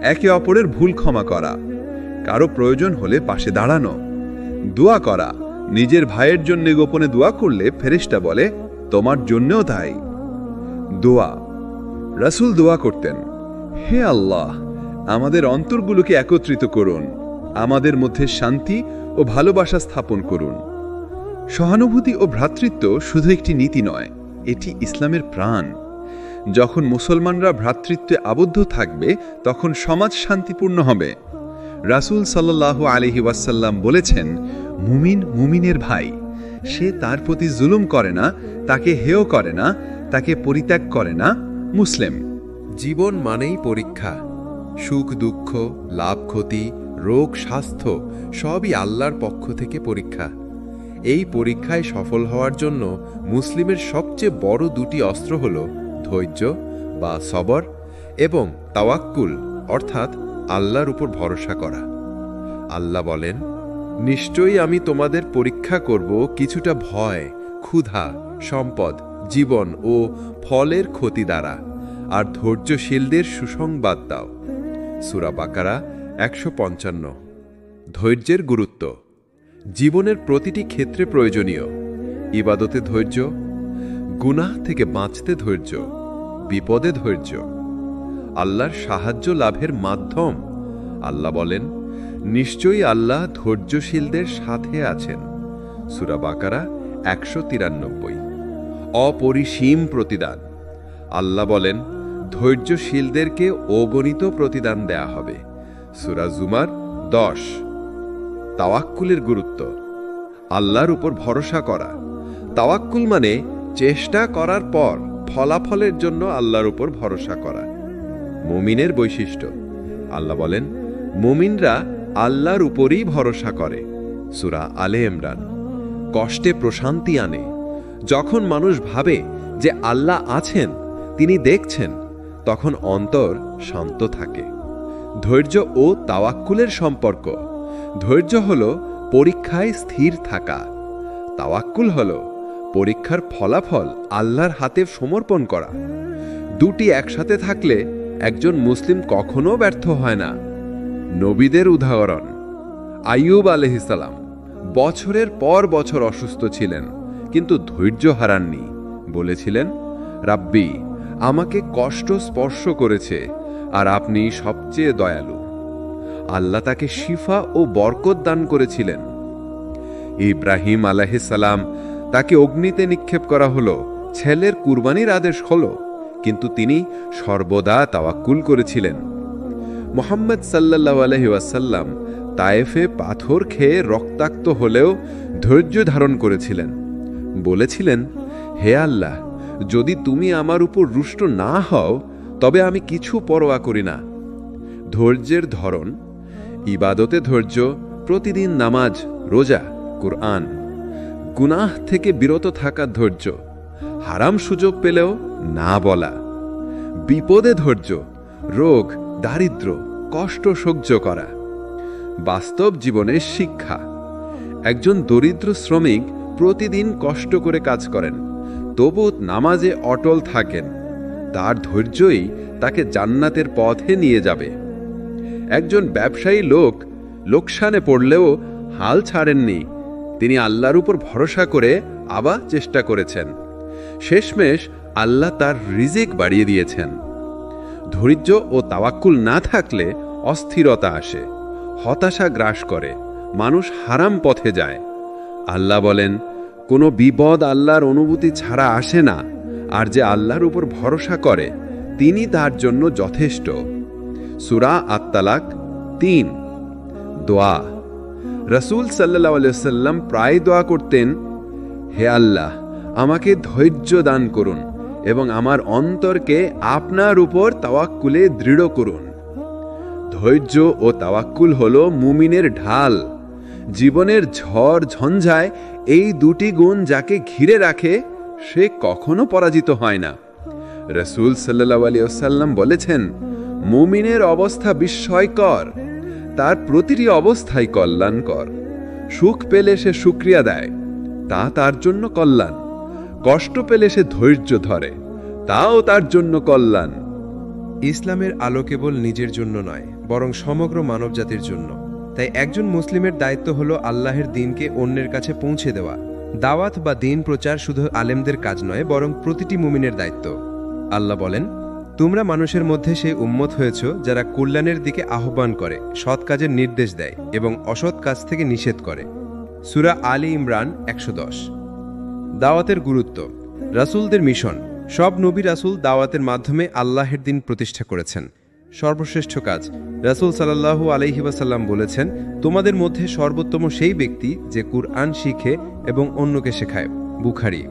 একে অপরের ভুল ক্ষমা করা। কারো প্রয়োজন হলে পাশে দাঁড়ানো। দোয়া করা। নিজের ভাইয়ের জন্য গোপনে দোয়া করলে ফেরেশতা বলে, তোমার জন্যও তাই। দোয়া। রাসূল দোয়া করতেন, হে আল্লাহ, আমাদের অন্তরগুলোকে একত্রিত করুন, আমাদের মধ্যে শান্তি ও ভালোবাসা স্থাপন করুন। সহানুভূতি ও ভ্রাতৃত্ব শুধু একটি নীতি নয়, এটি ইসলামের প্রাণ। যখন মুসলমানরা ভ্রাতৃত্বে আবদ্ধ থাকবে, তখন সমাজ শান্তিপূর্ণ হবে। রাসূল সাল্লাল্লাহু আলাইহি ওয়াসাল্লাম বলেছেন, মুমিন মুমিনের ভাই। সে তার প্রতি জুলুম করে না, তাকে হেয় করে না, তাকে পরিত্যাগ করে না। মুসলিম। জীবন মানেই পরীক্ষা। সুখ দুঃখ, লাভ ক্ষতি, রোগ স্বাস্থ্য সবই আল্লাহর পক্ষ থেকে পরীক্ষা। এই পরীক্ষায় সফল হওয়ার জন্য মুসলিমের সবচেয়ে বড় দুটি অস্ত্র হল ধৈর্য বা সবর এবং তাওয়াক্কুল অর্থাৎ আল্লাহর উপর ভরসা করা। আল্লাহ বলেন, নিশ্চয়ই আমি তোমাদের পরীক্ষা করব কিছুটা ভয়, ক্ষুধা, সম্পদ, জীবন ও ফলের ক্ষতি দ্বারা, আর ধৈর্যশীলদের সুসংবাদ দাও। সূরা বাকারা ১৫৫। ধৈর্যের গুরুত্ব। জীবনের প্রতিটি ক্ষেত্রে প্রয়োজনীয়। ইবাদতে ধৈর্য, গুনাহ থেকে বাঁচতে ধৈর্য, বিপদে ধৈর্য, আল্লাহর সাহায্য লাভের মাধ্যম। আল্লাহ বলেন, নিশ্চয়ই আল্লাহ ধৈর্যশীলদের সাথে আছেন। সূরা বাকারা ১৯৩। অপরিসীম প্রতিদান। আল্লাহ বলেন, ধৈর্যশীলদেরকে অগণিত প্রতিদান দেয়া হবে। সূরা জুমার ১০। তাওয়াক্কুলের গুরুত্ব। আল্লাহর উপর ভরসা করা। তাওয়াক্কুল মানে চেষ্টা করার পর ফলাফলের জন্য আল্লাহর উপর ভরসা করা। মুমিনের বৈশিষ্ট্য। আল্লাহ বলেন, মুমিনরা আল্লাহর উপরই ভরসা করে। সূরা আলে ইমরান। কষ্টে প্রশান্তি আনে। যখন মানুষ ভাবে যে আল্লাহ আছেন, তিনি দেখছেন, তখন অন্তর শান্ত থাকে। ধৈর্য ও তাওয়াক্কুলের সম্পর্ক। ধৈর্য হল পরীক্ষায় স্থির থাকা। তাওয়াক্কুল হল পরীক্ষার ফলাফল আল্লাহর হাতে সমর্পণ করা। দুটি একসাথে থাকলে একজন মুসলিম কখনো ব্যর্থ হয় না। নবীদের উদাহরণ। আইয়ুব আলাইহিস সালাম বছরের পর বছর অসুস্থ ছিলেন, কিন্তু ধৈর্য হারাননি। বলেছিলেন, রাব্বি, আমাকে কষ্ট স্পর্শ করেছে, আর আপনি সবচেয়ে দয়ালু। আল্লাহ তাকে শিফা ও বরকত দান করেছিলেন। ইব্রাহিম আলাইহিস সালাম, তাকে অগ্নিতে নিক্ষেপ করা হলো, ছেলের কুরবানির আদেশ হলো, কিন্তু তিনি সর্বদা তাওয়াক্কুল করেছিলেন। মুহাম্মদ সাল্লাল্লাহু আলাইহি ওয়াসাল্লাম তায়েফে পাথর খেয়ে রক্তাক্ত হলেও ধৈর্য ধারণ করেছিলেন। বলেছিলেন, হে আল্লাহ, যদি তুমি আমার উপর রুষ্ট না হও, তবে আমি কিছু পরোয়া করি না। ধৈর্যের ধরন। ইবাদতে ধৈর্য, প্রতিদিন নামাজ, রোজা, কুরআন। গুনাহ থেকে বিরত থাকার ধৈর্য, হারাম সুযোগ পেলেও না বলা। বিপদে ধৈর্য, রোগ, দারিদ্র্য, কষ্ট সহ্য করা। বাস্তব জীবনের শিক্ষা। একজন দরিদ্র শ্রমিক প্রতিদিন কষ্ট করে কাজ করেন, তবু নামাজে অটল থাকেন। তার ধৈর্যই তাকে জান্নাতের পথে নিয়ে যাবে। একজন ব্যবসায়ী লোক লোকসানে পড়লেও হাল ছাড়েননি। তিনি আল্লাহর উপর ভরসা করে আবার চেষ্টা করেছেন। শেষমেশ আল্লাহ তার রিজিক বাড়িয়ে দিয়েছেন। ধৈর্য ও তাওয়াক্কুল না থাকলে অস্থিরতা আসে, হতাশা গ্রাস করে, মানুষ হারাম পথে যায়। আল্লাহ বলেন, কোনো বিপদ আল্লাহর অনুভূতি ছাড়া আসে না, আর যে আল্লাহর উপর ভরসা করে তিনি তার জন্য যথেষ্ট। সূরা আত-তালাক ৩। দোয়া। রাসূল সাল্লাল্লাহু আলাইহি ওয়াসাল্লাম প্রায় দোয়া করতেন, হে আল্লাহ, আমাকে ধৈর্য দান করুন এবং আমার অন্তরকে আপনার উপর তাওয়াক্কুলে দৃঢ় করুন। ধৈর্য ও তাওয়াক্কুল হল মুমিনের ঢাল। জীবনের ঝড় ঝঞ্ঝায় এই দুটি গুণ যাকে ঘিরে রাখে, সে কখনো পরাজিত হয় না। রাসূল সাল্লাল্লাহু আলাইহি ওয়াসাল্লাম বলেছেন, মুমিনের অবস্থা বিস্ময়কর, তার প্রতিটি অবস্থাই কল্যাণকর। সুখ পেলে সে শুকরিয়া দেয়, তা তার জন্য কল্যাণ। কষ্ট পেলে সে ধৈর্য ধরে, তাও তার জন্য কল্যাণ। ইসলামের আলো কেবল নিজের জন্য নয়, বরং সমগ্র মানবজাতির জন্য। তাই একজন মুসলিমের দায়িত্ব হলো আল্লাহের দ্বীনকে অন্যের কাছে পৌঁছে দেওয়া। দাওয়াত বা দ্বীন প্রচার শুধু আলেমদের কাজ নয়, বরং প্রতিটি মুমিনের দায়িত্ব। আল্লাহ বলেন, তোমরা মানুষের মধ্যে সেই উম্মত হয়েছ যারা কল্যাণের দিকে আহ্বান করে, সৎ কাজের নির্দেশ দেয় এবং অসৎ কাজ থেকে নিষেধ করে। সূরা আলী ইমরান ১১০। দাওয়াতের গুরুত্ব। রাসূলদের মিশন। সব নবী রাসূল দাওয়াতের মাধ্যমে আল্লাহের দ্বীন প্রতিষ্ঠা করেছেন। সর্বশ্রেষ্ঠ কাজ। রাসূল সাল্লাল্লাহু আলাইহি ওয়াসাল্লাম বলেছেন, তোমাদের মধ্যে সর্বোত্তম সেই ব্যক্তি যে কুরআন শিখে এবং অন্যকে শেখায়। বুখারী।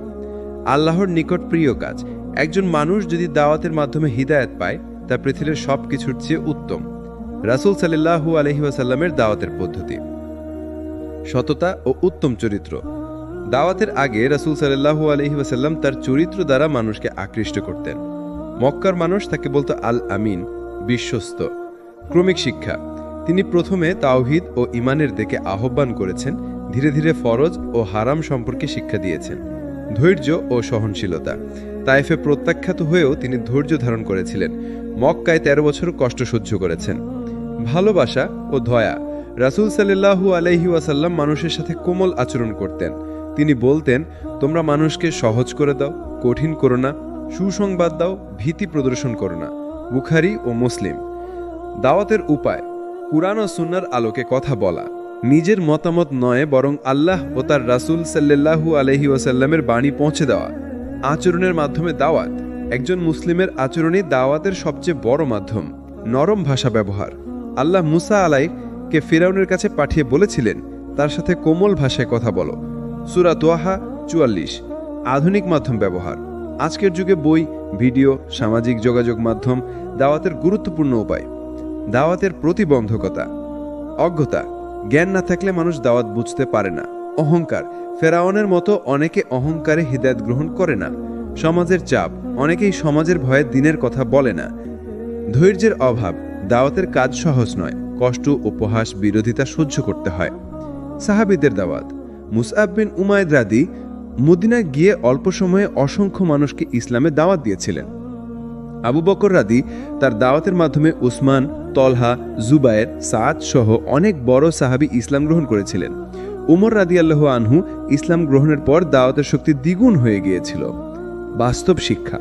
আল্লাহর নিকট প্রিয় কাজ। একজন মানুষ যদি দাওয়াতের মাধ্যমে হিদায়াত পায়, তা পৃথিবীর সব কিছুর চেয়ে উত্তম। রাসূল সাল্লাল্লাহু আলাইহি ওয়াসাল্লামের দাওয়াতের পদ্ধতি। সততা ও উত্তম চরিত্র। দাওয়াতের আগে রাসূল সাল্লাল্লাহু আলাইহি ওয়াসাল্লাম তার চরিত্র দ্বারা মানুষকে আকৃষ্ট করতেন। মক্কার মানুষ তাকে বলতো আল আমিন, বিশ্বস্ত। ক্রমিক শিক্ষা। তিনি প্রথমে তাওহীদ ও ঈমানের দিকে আহ্বান করেছেন, ধীরে ধীরে ফরজ ও হারাম সম্পর্কে শিক্ষা দিয়েছেন। ধৈর্য ও সহনশীলতা। তায়েফে প্রত্যাখ্যাত হয়েও তিনি ধৈর্য ধারণ করেছিলেন। মক্কায় ১৩ বছর কষ্ট সহ্য করেছেন। ভালোবাসা ও দয়া। রাসূল সাল্লাল্লাহু আলাইহি ওয়াসাল্লাম মানুষের সাথে কোমল আচরণ করতেন। তিনি বলতেন, তোমরা মানুষকে সহজ করে দাও, কঠিন করো না, সুসংবাদ দাও, ভীতি প্রদর্শন করো না। বুখারী ও মুসলিম। দাওয়াতের উপায়। কুরআন ও সুন্নাহর আলোকে কথা বলা। নিজের মতামত নয়, বরং আল্লাহ ও তার রাসূল সাল্লাল্লাহু আলাইহি ওয়াসাল্লামের বাণী পৌঁছে দেওয়া। আচরণের মাধ্যমে দাওয়াত। একজন মুসলিমের আচরণই দাওয়াতের সবচেয়ে বড় মাধ্যম। নরম ভাষা ব্যবহার। আল্লাহ মুসা আলাইহিকে ফিরআউনের কাছে পাঠিয়ে বলেছিলেন, তার সাথে কোমল ভাষায় কথা বলো। সূরা তোহা ৪৪। আধুনিক মাধ্যম ব্যবহার। আজকের যুগে বই, ভিডিও, সামাজিক যোগাযোগ মাধ্যম দাওয়াতের গুরুত্বপূর্ণ উপায়। দাওয়াতের প্রতিবন্ধকতা। অজ্ঞতা, জ্ঞান না থাকলে মানুষ দাওয়াত বুঝতে পারে না। অহংকার, ফেরাউনের মতো অনেকে অহংকারে হিদায়াত গ্রহণ করে না। সমাজের চাপ, অনেকেই সমাজের ভয়ে দিনের কথা বলে না। ধৈর্যের অভাব, দাওয়াতের কাজ সহজ নয়, কষ্ট, উপহাস, বিরোধিতা সহ্য করতে হয়। সাহাবীদের দাওয়াত। মুসআব বিন উমাইর রাদি মদিনায় গিয়ে অল্প সময়ে অসংখ্য মানুষকে ইসলামে দাওয়াত দিয়েছিলেন। আবু বকর রাদি তার দাওয়াতের মাধ্যমে উসমান, তলহা, জুবায়ের, সাদ সহ অনেক বড় সাহাবী ইসলাম গ্রহণ করেছিলেন। উমর রাদিয়াল্লাহু আনহু ইসলাম গ্রহণের পর দাওয়াতের শক্তি দ্বিগুণ হয়ে গিয়েছিল। বাস্তব শিক্ষা।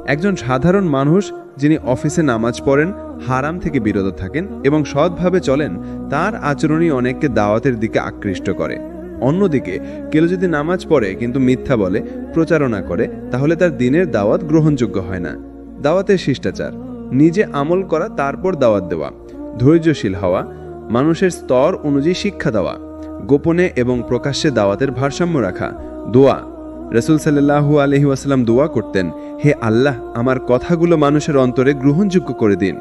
একজন সাধারণ মানুষ যিনি অফিসে নামাজ পড়েন, হারাম থেকে বিরত থাকেন এবং সৎভাবে চলেন, তার আচরণই অনেককে দাওয়াতের দিকে আকৃষ্ট করে। অন্যদিকে কেউ যদি নামাজ পড়ে কিন্তু মিথ্যা বলে, প্রচারণা করে, তাহলে তার দিনের দাওয়াত গ্রহণযোগ্য হয় না। দাওয়াতের শিষ্টাচার। নিজে আমল করা, তারপর দাওয়াত দেওয়া। ধৈর্যশীল হওয়া, মানুষের স্তর অনুযায়ী শিক্ষা দেওয়া। গোপনে এবং প্রকাশ্যে দাওয়াতের ভারসাম্য রাখা। দোয়া। রাসূল সাল্লাল্লাহু আলাইহি ওয়াসাল্লাম দোয়া করতেন, হে আল্লাহ, আমার কথাগুলো মানুষের অন্তরে গ্রহণযোগ্য করে দিন।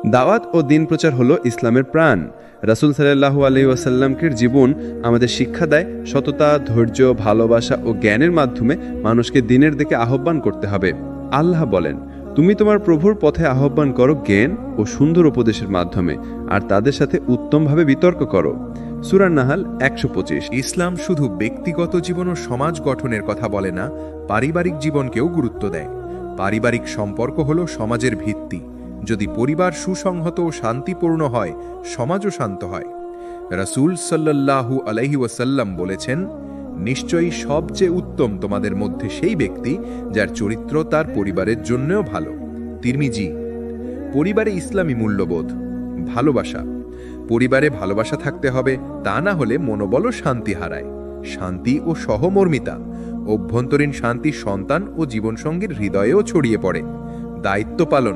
দাওয়াত ও দিন প্রচার হলো ইসলামের প্রাণ। রাসূল সাল্লাল্লাহু আলাইহি ওয়াসাল্লামের জীবন আমাদের শিক্ষা দেয়, সততা, ধৈর্য, ভালোবাসা ও জ্ঞানের মাধ্যমে মানুষকে দিনের দিকে আহ্বান করতে হবে। আল্লাহ বলেন, তুমি তোমার প্রভুর পথে আহ্বান করো জ্ঞান ও সুন্দর উপদেশের মাধ্যমে, আর তাদের সাথে উত্তমভাবে বিতর্ক করো। সূরা নাহাল 125। ইসলাম শুধু ব্যক্তিগত জীবন ও সমাজ গঠনের কথা বলে না, পারিবারিক জীবনকেও গুরুত্ব দেয়। পারিবারিক সম্পর্ক হলো সমাজের ভিত্তি। যদি পরিবার সুসংহত ও শান্তিপূর্ণ হয়, সমাজও শান্ত হয়। রাসূল সাল্লাল্লাহু আলাইহি ওয়াসাল্লাম বলেছেন, নিশ্চয়ই সবচেয়ে উত্তম তোমাদের মধ্যে সেই ব্যক্তি যার চরিত্র তার পরিবারের জন্যও ভালো। তিরমিজি। পরিবারে ইসলামী মূল্যবোধ। ভালোবাসা। পরিবারে ভালোবাসা থাকতে হবে, তা না হলে মনোবলও শান্তি হারায়। শান্তি ও সহমর্মিতা। অভ্যন্তরীণ শান্তি সন্তান ও জীবনসঙ্গীর হৃদয়েও ছড়িয়ে পড়ে। দায়িত্ব পালন।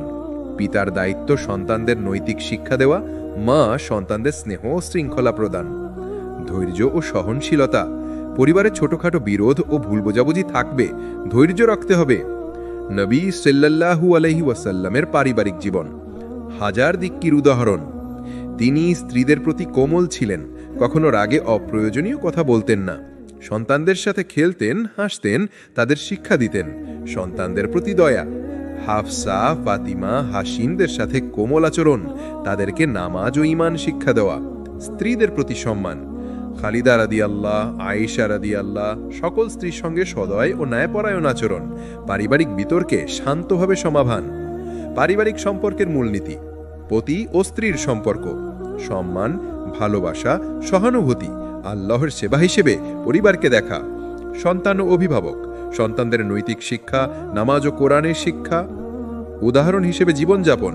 পিতার দায়িত্ব সন্তানদের নৈতিক শিক্ষা দেওয়া, মা সন্তানদের স্নেহ ও শৃঙ্খলা প্রদান। ধৈর্য ও সহনশীলতা। পরিবারে ছোটখাটো বিরোধ ও ভুল বোঝাবুঝি থাকবে, ধৈর্য রাখতে হবে। নবী সাল্লাল্লাহু আলাইহি ওয়াসাল্লামের পারিবারিক জীবন হাজার দিক্কির উদাহরণ। তিনি স্ত্রীদের প্রতি কোমল ছিলেন, কখনো রাগে অপ্রয়োজনীয় কথা বলতেন না। সন্তানদের সাথে খেলতেন, হাসতেন, তাদের শিক্ষা দিতেন। সন্তানদের প্রতি দয়া। হাফসা, ফাতিমা, হাসিনদের সাথে কোমল আচরণ, তাদেরকে নামাজ ও ঈমান শিক্ষা দেওয়া। স্ত্রীদের প্রতি সম্মান। খালিদা রাদিয়াল্লাহ, আয়েশা রাদিয়াল্লাহ, সকল স্ত্রীর সঙ্গে সদয় ও ন্যায়পরায়ণ আচরণ। পারিবারিক বিতর্কে শান্তভাবে সমাধান। পারিবারিক সম্পর্কের মূলনীতি। পতি ও স্ত্রীর সম্পর্ক। সম্মান, ভালোবাসা, সহানুভূতি। আল্লাহর সেবা হিসেবে পরিবারকে দেখা। সন্তান ও অভিভাবক। সন্তানদের নৈতিক শিক্ষা, নামাজ ও কোরআনের শিক্ষা। উদাহরণ হিসেবে জীবনযাপন।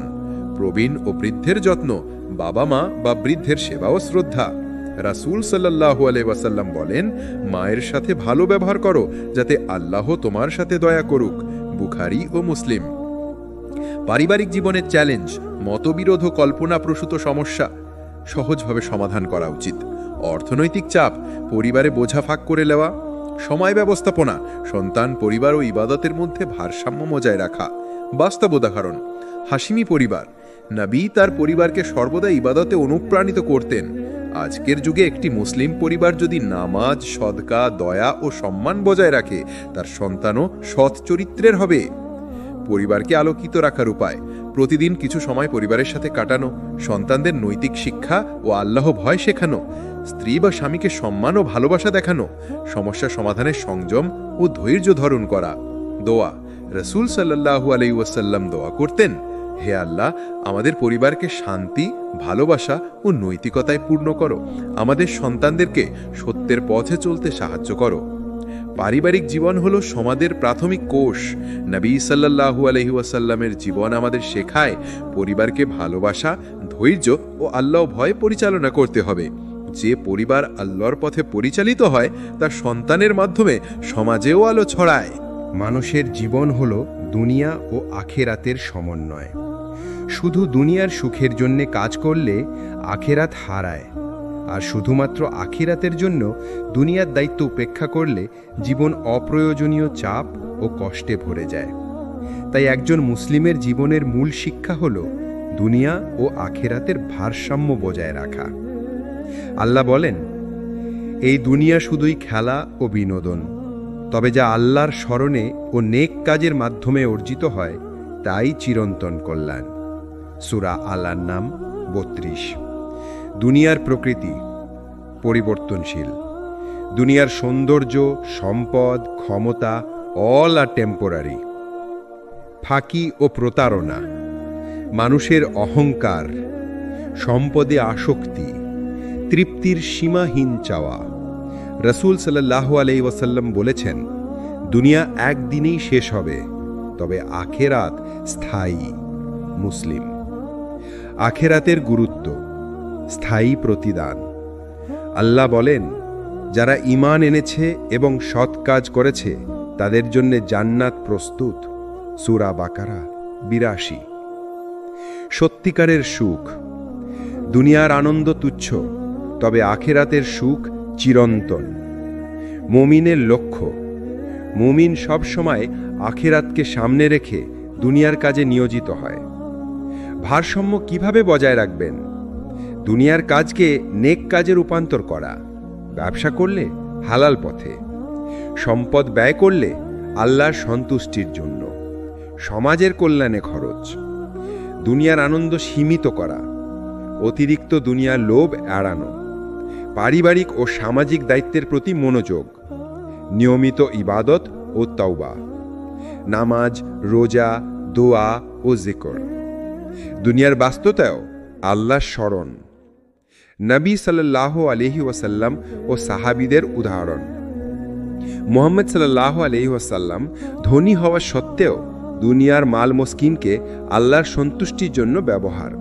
প্রবীণ ও বৃদ্ধের যত্ন। বাবা মা বা বৃদ্ধের সেবা ও শ্রদ্ধা। রাসূল সাল্লাল্লাহু আলাইহি ওয়াসাল্লাম বলেন, মায়ের সাথে ভালো ব্যবহার করো, যাতে আল্লাহ তোমার সাথে দয়া করুক। বুখারী ও মুসলিম। পারিবারিক জীবনের চ্যালেঞ্জ, মতবিরোধ ও কল্পনাপ্রসূত সমস্যা সহজভাবে সমাধান করা উচিত। অর্থনৈতিক চাপ, পরিবারে বোঝা ভাগ করে নেওয়া। সময় ব্যবস্থাপনা, সন্তান, পরিবার ও ইবাদতের মধ্যে ভারসাম্য বজায় রাখা। বাস্তব উদাহরণ, হাশিমি পরিবার। নবী তার পরিবারকে সর্বদা ইবাদতে অনুপ্রাণিত করতেন। আজকের যুগে একটি মুসলিম পরিবার যদি নামাজ, সদকা, দয়া ও সম্মান বজায় রাখে, তার সন্তানও সৎ চরিত্রের হবে। পরিবারকে আলোকিত রাখার উপায়, প্রতিদিন কিছু সময় পরিবারের সাথে কাটানো, সন্তানদের নৈতিক শিক্ষা ও আল্লাহ ভয় শেখানো, স্ত্রী বা স্বামীকে সম্মান ও ভালোবাসা দেখানো, সমস্যা সমাধানের সংযম ও ধৈর্য ধারণ করা। দোয়া। রাসূল সাল্লাল্লাহু আলাইহি ওয়াসাল্লাম দোয়া করতেন, হে আল্লাহ, আমাদের পরিবারকে শান্তি, ভালোবাসা ও নৈতিকতায় পূর্ণ করো। আমাদের সন্তানদেরকে সত্যের পথে চলতে সাহায্য করো। পারিবারিক জীবন হলো সমাজের প্রাথমিক কোষ। নবী সাল্লাল্লাহু আলাইহি ওয়াসাল্লামের জীবন আমাদের শেখায় পরিবারকে ভালোবাসা, ধৈর্য ও আল্লাহ ভয় পরিচালনা করতে হবে। যে পরিবার আল্লাহর পথে পরিচালিত হয়, তার সন্তানের মাধ্যমে সমাজেও আলো ছড়ায়। মানুষের জীবন হল দুনিয়া ও আখেরাতের সমন্বয়। শুধু দুনিয়ার সুখের জন্য কাজ করলে আখেরাত হারায়, আর শুধুমাত্র আখিরাতের জন্য দুনিয়ার দায়িত্ব উপেক্ষা করলে জীবন অপ্রয়োজনীয় চাপ ও কষ্টে ভরে যায়। তাই একজন মুসলিমের জীবনের মূল শিক্ষা হল দুনিয়া ও আখেরাতের ভারসাম্য বজায় রাখা। আল্লাহ বলেন, এই দুনিয়া শুধুই খেলা ও বিনোদন, তবে যা আল্লাহর স্মরণে ও নেক কাজের মাধ্যমে অর্জিত হয় তাই চিরন্তন কল্যাণ। সূরা আল নাম ৩২। দুনিয়ার প্রকৃতি পরিবর্তনশীল। দুনিয়ার সৌন্দর্য, সম্পদ, ক্ষমতা অল আর টেম্পোরারি। ফাঁকি ও প্রতারণা, মানুষের অহংকার, সম্পদে আসক্তি, তৃপ্তির সীমাহীন চাওয়া। রাসূল সাল্লাল্লাহু আলাইহি ওয়াসাল্লাম বলেছেন, দুনিয়া একদিনেই শেষ হবে, তবে আখেরাত স্থায়ী। মুসলিম। আখেরাতের গুরুত্ব, স্থায়ী প্রতিদান। আল্লাহ বলেন, যারা ঈমান এনেছে এবং সৎ কাজ করেছে তাদের জন্য জান্নাত প্রস্তুত। সূরা বাকারা ৮২। সত্যিকারের সুখ, দুনিয়ার আনন্দ তুচ্ছ, তবে আখেরাতের সুখ চিরন্তন। মুমিনের লক্ষ্য, মুমিন সবসময় আখেরাতকে সামনে রেখে দুনিয়ার কাজে নিয়োজিত হয়। ভারসাম্য কিভাবে বজায় রাখবেন? দুনিয়ার কাজকে নেক কাজে রূপান্তর করা, ব্যবসা করলে হালাল পথে, সম্পদ ব্যয় করলে আল্লাহর সন্তুষ্টির জন্য, সমাজের কল্যাণে খরচ, দুনিয়ার আনন্দ সীমিত করা, অতিরিক্ত দুনিয়ার লোভ এড়ানো, পারিবারিক ও সামাজিক দায়িত্বের প্রতি মনোযোগ, নিয়মিত ইবাদত ও তাওবা, নামাজ, রোজা, দোয়া ও জিকির। দুনিয়ার বাস্তবতায়ও আল্লাহর স্মরণ। নবী সাল্লাল্লাহু আলাইহি ওয়াসাল্লাম ও সাহাবীদের উদাহরণ। মুহাম্মদ সাল্লাল্লাহু আলাইহি ওয়াসাল্লাম ধনী হওয়া সত্ত্বেও দুনিয়ার মাল মস্কিনকে আল্লাহর সন্তুষ্টির জন্য ব্যবহার।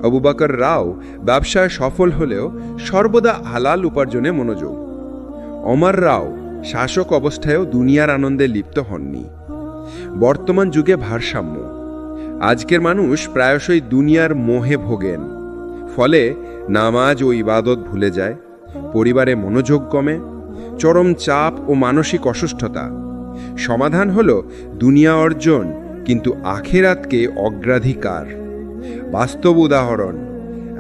আবু বকর রাও ব্যবসায় সফল হলেও সর্বদা হালাল উপার্জনে মনোযোগ। ওমর রাও শাসক অবস্থায়ও দুনিয়ার আনন্দে লিপ্ত হননি। বর্তমান যুগে ভারসাম্য। আজকের মানুষ প্রায়শই দুনিয়ার মোহে ভোগেন, ফলে নামাজ ও ইবাদত ভুলে যায়, পরিবারে মনোযোগ কমে, চরম চাপ ও মানসিক অসুস্থতা। সমাধান হল দুনিয়া অর্জন, কিন্তু আখেরাতকে অগ্রাধিকার। বাস্তব উদাহরণ,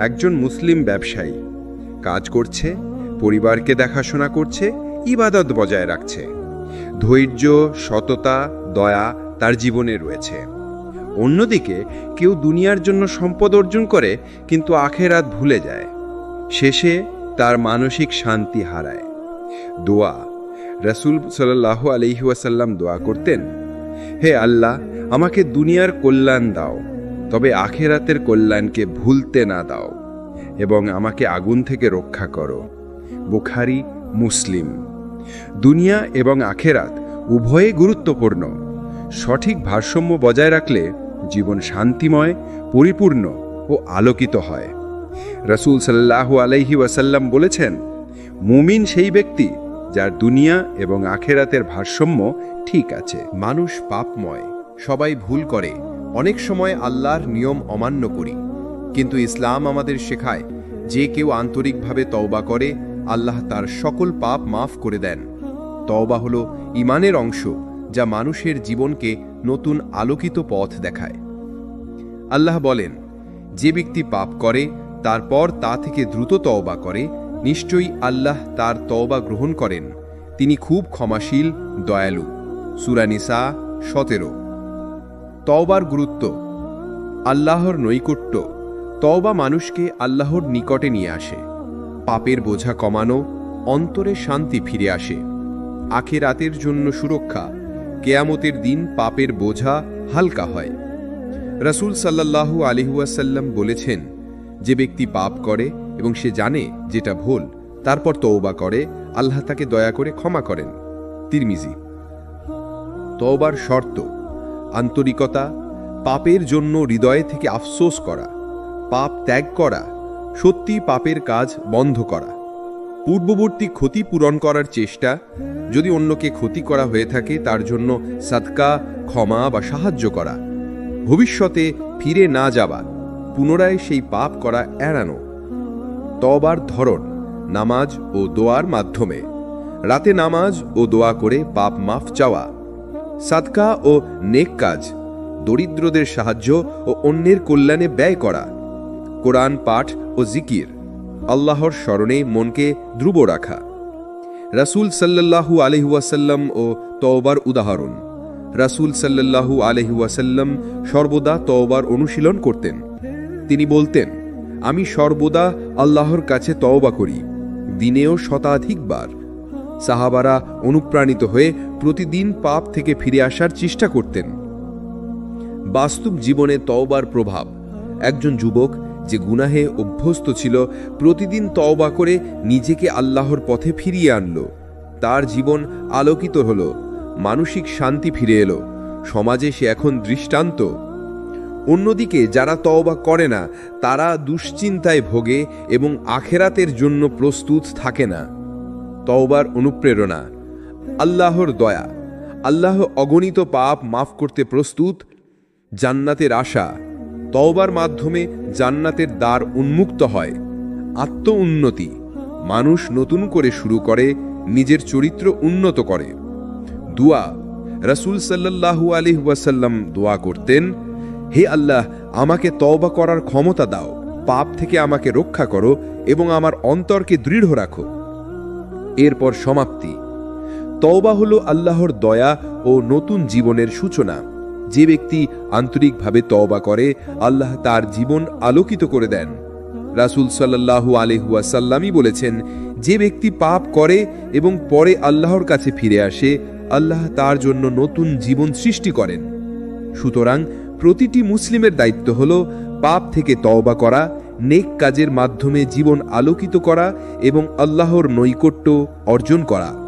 একজন মুসলিম ব্যবসায়ী কাজ করছে, পরিবারকে দেখাশোনা করছে, ইবাদত বজায় রাখছে। ধৈর্য, সততা, দয়া তার জীবনে রয়েছে। অন্যদিকে কেউ দুনিয়ার জন্য সম্পদ অর্জন করে কিন্তু আখেরাত ভুলে যায়, শেষে তার মানসিক শান্তি হারায়। দোয়া। রাসূল সাল্লাল্লাহু আলাইহি ওয়াসাল্লাম দোয়া করতেন, হে আল্লাহ, আমাকে দুনিয়ার কল্যাণ দাও, তবে আখেরাতের কল্যাণকে ভুলতে না দাও, এবং আমাকে আগুন থেকে রক্ষা করো। বুখারী, মুসলিম। দুনিয়া এবং আখেরাত উভয়ে গুরুত্বপূর্ণ। সঠিক ভারসাম্য বজায় রাখলে জীবন শান্তিময়, পরিপূর্ণ ও আলোকিত হয়। রাসূল সাল্লাল্লাহু আলাইহি ওয়াসাল্লাম বলেছেন, মুমিন সেই ব্যক্তি যার দুনিয়া এবং আখেরাতের ভারসাম্য ঠিক আছে। মানুষ পাপময়, সবাই ভুল করে, অনেক সময় আল্লাহর নিয়ম অমান্য করি, কিন্তু ইসলাম আমাদের শেখায় যে কেউ আন্তরিকভাবে তওবা করে আল্লাহ তার সকল পাপ মাফ করে দেন। তওবা হলো ঈমানের অংশ, যা মানুষের জীবনকে নতুন আলোকিত পথ দেখায়। আল্লাহ বলেন, যে ব্যক্তি পাপ করে তারপর তা থেকে দ্রুত তওবা করে, নিশ্চয়ই আল্লাহ তার তওবা গ্রহণ করেন, তিনি খুব ক্ষমাশীল, দয়ালু। সূরা নিসা ১৭। তওবার গুরুত্ব। আল্লাহর নৈকট্য। তওবা মানুষকে আল্লাহর নিকটে নিয়ে আসে। পাপের বোঝা কমানো, অন্তরে শান্তি ফিরে আসে। আখিরাতের জন্য সুরক্ষা। কিয়ামতের দিন পাপের বোঝা হালকা হয়। রাসূল সাল্লাল্লাহু আলাইহি ওয়াসাল্লাম বলেছেন, যে ব্যক্তি পাপ করে এবং সে জানে যেটা ভুল, তারপর তওবা করে, আল্লাহ তাকে দয়া করে ক্ষমা করেন। তিরমিজি। তওবার শর্ত। আন্তরিকতা, পাপের জন্য হৃদয় থেকে আফসোস করা, পাপ ত্যাগ করা, সত্যি পাপের কাজ বন্ধ করা, পূর্ববর্তী ক্ষতি পূরণ করার চেষ্টা, যদি অন্যকে ক্ষতি করা হয়ে থাকে তার জন্য সাদকা, ক্ষমা বা সাহায্য করা, ভবিষ্যতে ফিরে না যাওয়া, পুনরায় সেই পাপ করা এড়ানো। তওবার ধরন। নামাজ ও দোয়ার মাধ্যমে। রাতে নামাজ ও দোয়া করে পাপ মাফ চাওয়া। সাদকা ও নেক কাজ, দরিদ্রদের সাহায্য ও অন্যের কল্যাণে ব্যয় করা, কোরআন পাঠ ও জিকির, আল্লাহর স্মরণে মনকে ধ্রুব রাখা। রাসূল সাল্লাল্লাহু আলাইহি ওয়াসাল্লাম ও তওবার উদাহরণ। রাসূল সাল্লাল্লাহু আলাইহি ওয়াসাল্লাম সর্বদা তওবার অনুশীলন করতেন। তিনি বলতেন, আমি সর্বদা আল্লাহর কাছে তওবা করি, দিনেও শতাধিকবার। সাহাবারা অনুপ্রাণিত হয়ে প্রতিদিন পাপ থেকে ফিরে আসার চেষ্টা করতেন। বাস্তব জীবনে তওবার প্রভাব। একজন যুবক যে গুনাহে অভ্যস্ত ছিল, প্রতিদিন তওবা করে নিজেকে আল্লাহর পথে ফিরিয়ে আনল। তার জীবন আলোকিত হল, মানসিক শান্তি ফিরে এলো, সমাজে সে এখন দৃষ্টান্ত। অন্যদিকে যারা তওবা করে না, তারা দুশ্চিন্তায় ভোগে এবং আখেরাতের জন্য প্রস্তুত থাকে না। তওবার অনুপ্রেরণা। আল্লাহর দয়া। আল্লাহ অগণিত পাপ মাফ করতে প্রস্তুত। জান্নাতের আশা। তওবার মাধ্যমে জান্নাতের দ্বার উন্মুক্ত হয়। আত্ম উন্নতি। মানুষ নতুন করে শুরু করে, নিজের চরিত্র উন্নত করে। দুয়া। রাসূল সাল্লাল্লাহু আলাইহি ওয়াসাল্লাম দোয়া করতেন, হে আল্লাহ, আমাকে তওবা করার ক্ষমতা দাও, পাপ থেকে আমাকে রক্ষা করো এবং আমার অন্তরকে দৃঢ় রাখো। এরপর সমাপ্তি। তওবা হলো আল্লাহর দয়া ও নতুন জীবনের সূচনা। যে ব্যক্তি আন্তরিকভাবে তওবা করে, আল্লাহ তার জীবন আলোকিত করে দেন। রাসূল সাল্লাল্লাহু আলাইহি ওয়াসাল্লামই বলেছেন, যে ব্যক্তি পাপ করে এবং পরে আল্লাহর কাছে ফিরে আসে, আল্লাহ তার জন্য নতুন জীবন সৃষ্টি করেন। সুতরাং প্রতিটি মুসলিমের দায়িত্ব হল পাপ থেকে তওবা করা, নেক কাজের মাধ্যমে জীবন আলোকিত করা এবং আল্লাহর নৈকট্য অর্জন করা।